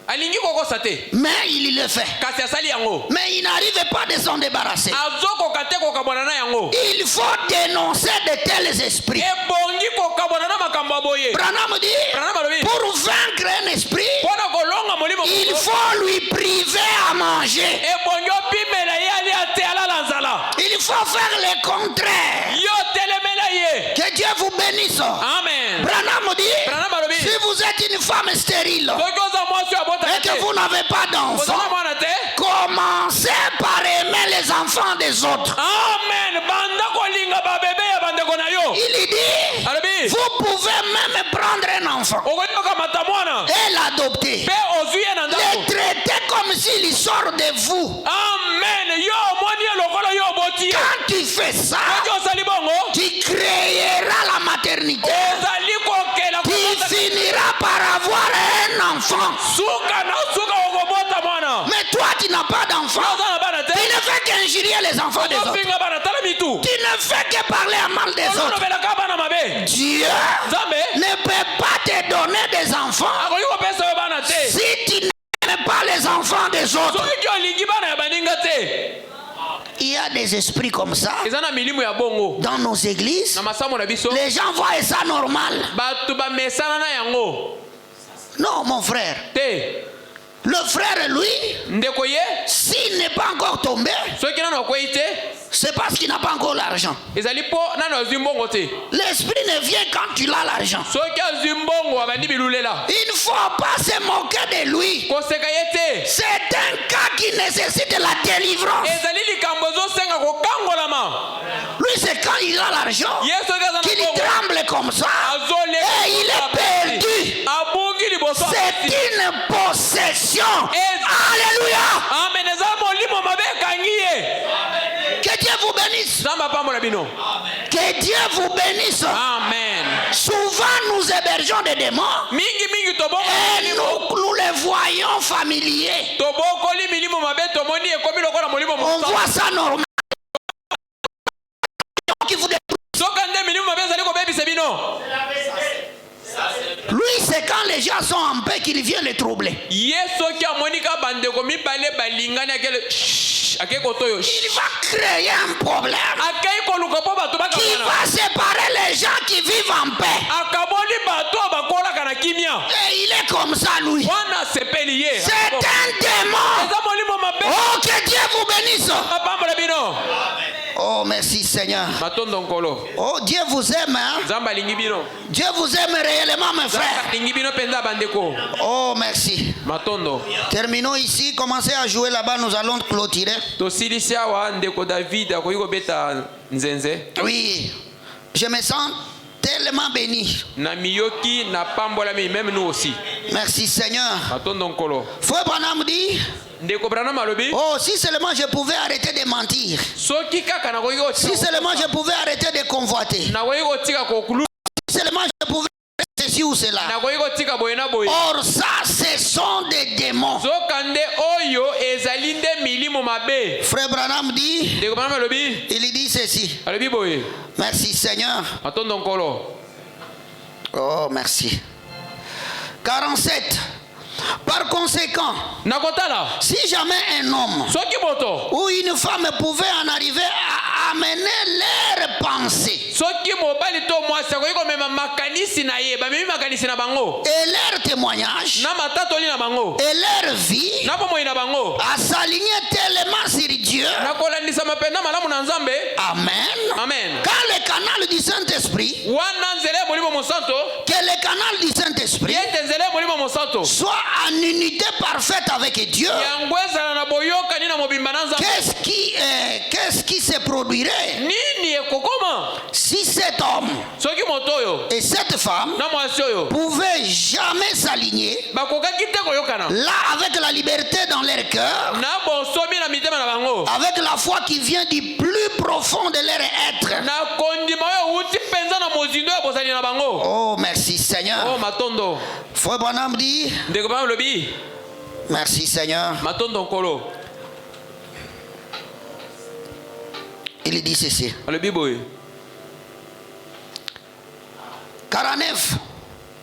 alingi kokosa te mais il le fait. kasi asali yango. Mais il n'arrive pas de s'en débarrasser. azokoka te kokabwana na yango. Il faut dénoncer de tels esprits. ebongi kokabwana na makambo ya boye. Branham dit, Branham alobi pour vaincre un esprit, mpona kolonga molimo il moko, faut lui priver à manger. ebongi opimela ye alia te alala nzala. Il faut faire le contraire. yo telemela ye. Que Dieu vous bénisse. amen. Branham dit, Branham alobi si vous êtes une femme stérile soki oza mwasi ya bota et que vous n'avez pas d'enfants, ozala mwana te. commencez par aimer les enfants des autres. amen. banda kolinga babebe ya bandeko na yo. Il dit, alobi vous pouvez même prendre un enfant okoki kokamata mwana et l'adopter. mpe ozwi ye na Le ndako. traiter comme s'il sort de vous. amen. yo omoni ye lokola yo oboti ye. Quand tu fais ça, soki osali bongo tu créeras la maternité. ozali kokela Tu finiras par avoir un enfant. suka na suka okobota mwana. Mais toi, tu n'as pas d'enfant. oza na bana te. Tu ne fais qu'injurier les enfants des autres. ofinga bana tala mitu. Tu ne fais que parler à mal des autres. olobelaka bana mabe. Dieu nzambe ne peut pas te donner des enfants akoki kopesa yo bana te si tu n'aimes pas les enfants des autres. soki olingi bana ya baninga te. Il y a des esprits comme ça eza na milimu ya bongo dans nos églises. na masambo na biso. Les gens voient ça normal. bato bamesana na yango Non, mon frère. te. Le frère, lui, ndeko ye s'il n'est pas encore tombé, soki nano akwei te c'est parce qu'il n'a pas encore l'argent. ezali mpo nano azwi mbongo te. L'esprit ne vient quand tu as l'argent. soki azwi mbongo abandi bilulela Il ne faut pas se moquer de lui. koseka ye te. C'est un cas qui nécessite la délivrance. ezali likambo ezosenga kokangolama. Lui, c'est quand il a l'argent ye soki aza na qu'il mbongo tremble comme ça. Et il est perdu. abungi liboso. C'est une possession. Alléluia. amen. eza molimo mabe ekangi ye. Que Dieu vous bénisse. nzambe apambola bino. Que Dieu vous bénisse. amen. Souvent, nous hébergeons des démons mingi et toboko nous les voyons familiers. tobokoli milimo mabe tomoni ekomi lokola molimo On mosa. voit ça normal. Qui vous détruit. soka nde milimo mabe ezali kobebisa bino. Lui, c'est quand les gens sont en paix qu'il vient les troubler. ye soki amoni ka bandeko mibale balingani akele ake kotoyo Il va créer un problème akei koluka mpo bato qui bakabana. va séparer les gens qui vivent en paix. akaboli bato bakolaka na kimia. Et il est comme ça, lui. wana sepeli ye. C'est un démon. eza molimo mabe. Oh, que Dieu vous bénisse. apambola bino. Oh, Oh, merci Seigneur. Matondo nkolo. Oh, Dieu vous aime, hein? Zamba lingi bino. Dieu vous aime réellement, mes frères. Zamba lingi bino penza bandeko. Oh, merci. Matondo. Terminons ici, commencez à jouer là-bas, nous allons clôturer. Tosilisi awa ndeko David akoki kobeta nzenze. Oui, je me sens tellement béni. Na miyoki na pambola mi même nous aussi. Merci Seigneur. Matondo nkolo. Frère Branham dit, Ndeko Branham alobi. oh, si seulement je pouvais arrêter de mentir. Soki kaka na koki ko. Si seulement je pouvais arrêter de convoiter. Na koki ko tika ko kulu. Si seulement je pouvais ceci ou cela. Na koki ko tika boye na boye. Or ça, ce sont des démons. Zokande oyo ezali nde milimo mabe. Frère Branham dit, Ndeko Branham alobi. il dit ceci. Alobi boye. Merci Seigneur. Matondo nkolo. Oh, merci. 47. Par conséquent, Nakotala. si jamais un homme Soki moto. ou une femme pouvait en arriver à amener leurs pensées Soki mobali to mwasi akoki komema makanisi na ye bamemi makanisi na bango et leurs témoignages na matatoli na bango et leur vie na bomoi na bango à s'aligner tellement sur Dieu. na kolandisa mapenda malamu na Nzambe. Amen. Amen. Quand le canal du Saint-Esprit, Wana nzele ya molimo mosanto que le canal du Saint-Esprit yete nzele ya molimo mosanto soit en unité parfaite avec Dieu, yango ezala na boyokani na mobimba na Nzambe. qu'est-ce qui se produirait Nini ekokoma si cet homme soki moto oyo et cette femme na mwasi oyo pouvaient jamais s'aligner bakokaki te koyokana là avec la liberté dans leur cœur, na bonsomi na mitema na bango avec la foi qui vient du plus profond de leur être. na kondima oyo uti mpenza na mozindo ya bozali na bango. Oh, merci Seigneur. Oh matondo. Frère Branham dit, Ndeko Branham lobi. merci Seigneur. Matondo nkolo. Il dit ceci. Alobi boye. 49.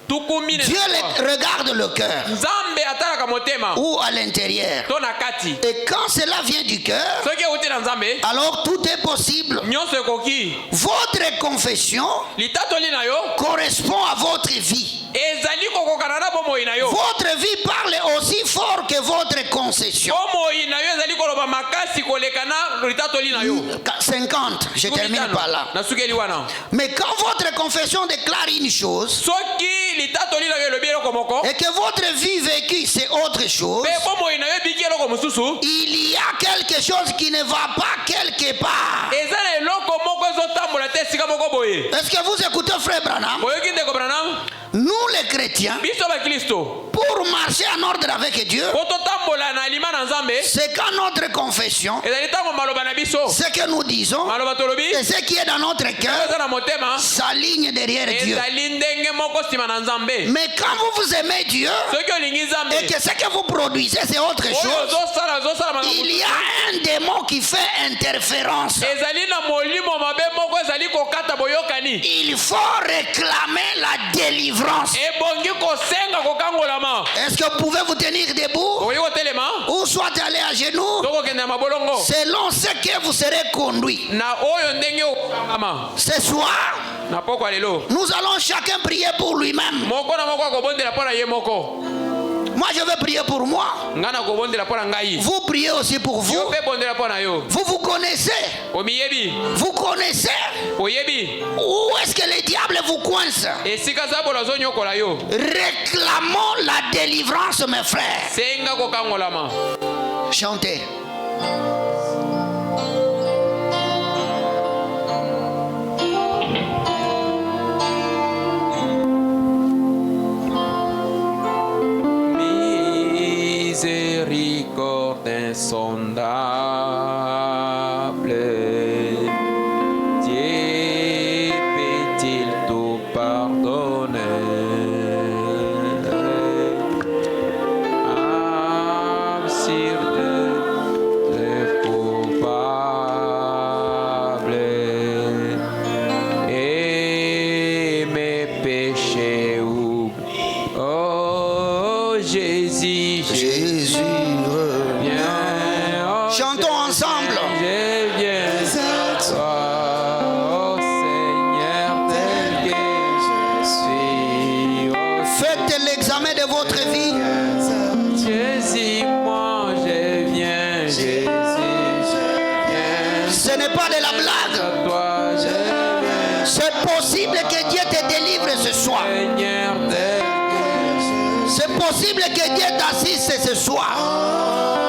Tukumine. Dieu regarde le cœur Nzambe atalaka motema. ou à l'intérieur. To na kati. Et quand cela vient du cœur, Soki uti na Nzambe. alors tout est possible. Nyonso ekoki. Votre confession Litatoli na yo. correspond à votre vie. Ezali kokokana na bomoi na yo. Votre vie parle aussi fort que votre concession. Bomoi na yo ezali koloba makasi koleka na litatoli na yo. 50, je termine par là. Na sukeli wana. Mais quand votre confession déclare une chose Soki litatoli na yo lobi eloko moko. et que votre vie vécue c'est autre chose, Pe bomoi na yo biki eloko mosusu. il y a quelque chose qui ne va pas quelque part. Eza na eloko moko ezotambola te sika moko boye. Est-ce que vous écoutez frère Branham? Boyoki ndeko Branham. Nous les chrétiens, Biso ba Kristo. pour marcher en ordre avec Dieu, Po totambola na alima na Nzambe. c'est quand notre confession, Ezali tango maloba na biso. ce que nous disons Maloba tolobi. et ce qui est dans notre cœur Eza na motema. s'aligne derrière Dieu. Ezali ndenge moko sima na Nzambe. Mais quand vous aimez Dieu Soki olingi Nzambe. et que ce que vous produisez c'est autre Oyo chose, zosala makambo. il y a un démon qui fait interférence. Ezali na molimo mabe moko ezali kokata boyokani. Il faut réclamer la délivrance. Ebongi kosenga kokangolama. Est-ce que vous pouvez vous tenir debout Oyo kotelema. ou soit aller à genoux Toko kende mabolongo. selon ce que vous serez conduit? Na oyo ndenge okama. Ce soir, Na poko alelo. nous allons chacun prier pour lui-même. Moko na moko akobondela pona ye moko. Moi, je vais prier pour moi. Ngana kobondela pona ngai. Vous priez aussi pour vous. Yo pe bondela pona yo. Vous vous connaissez. Omiyebi. Vous connaissez Oyebi. où est-ce que le diable vous coince. Esika zabola zonyokola yo. Réclamons la délivrance, mes frères. Senga kokangolama. Chantez. Miséricorde insondable, Dieu peut-il tout pardonner? Absurde, Ce n'est pas de la blague. à toi je viens. C'est possible que Dieu te délivre ce soir. Seigneur tel que je suis. C'est possible que Dieu t'assiste ce soir.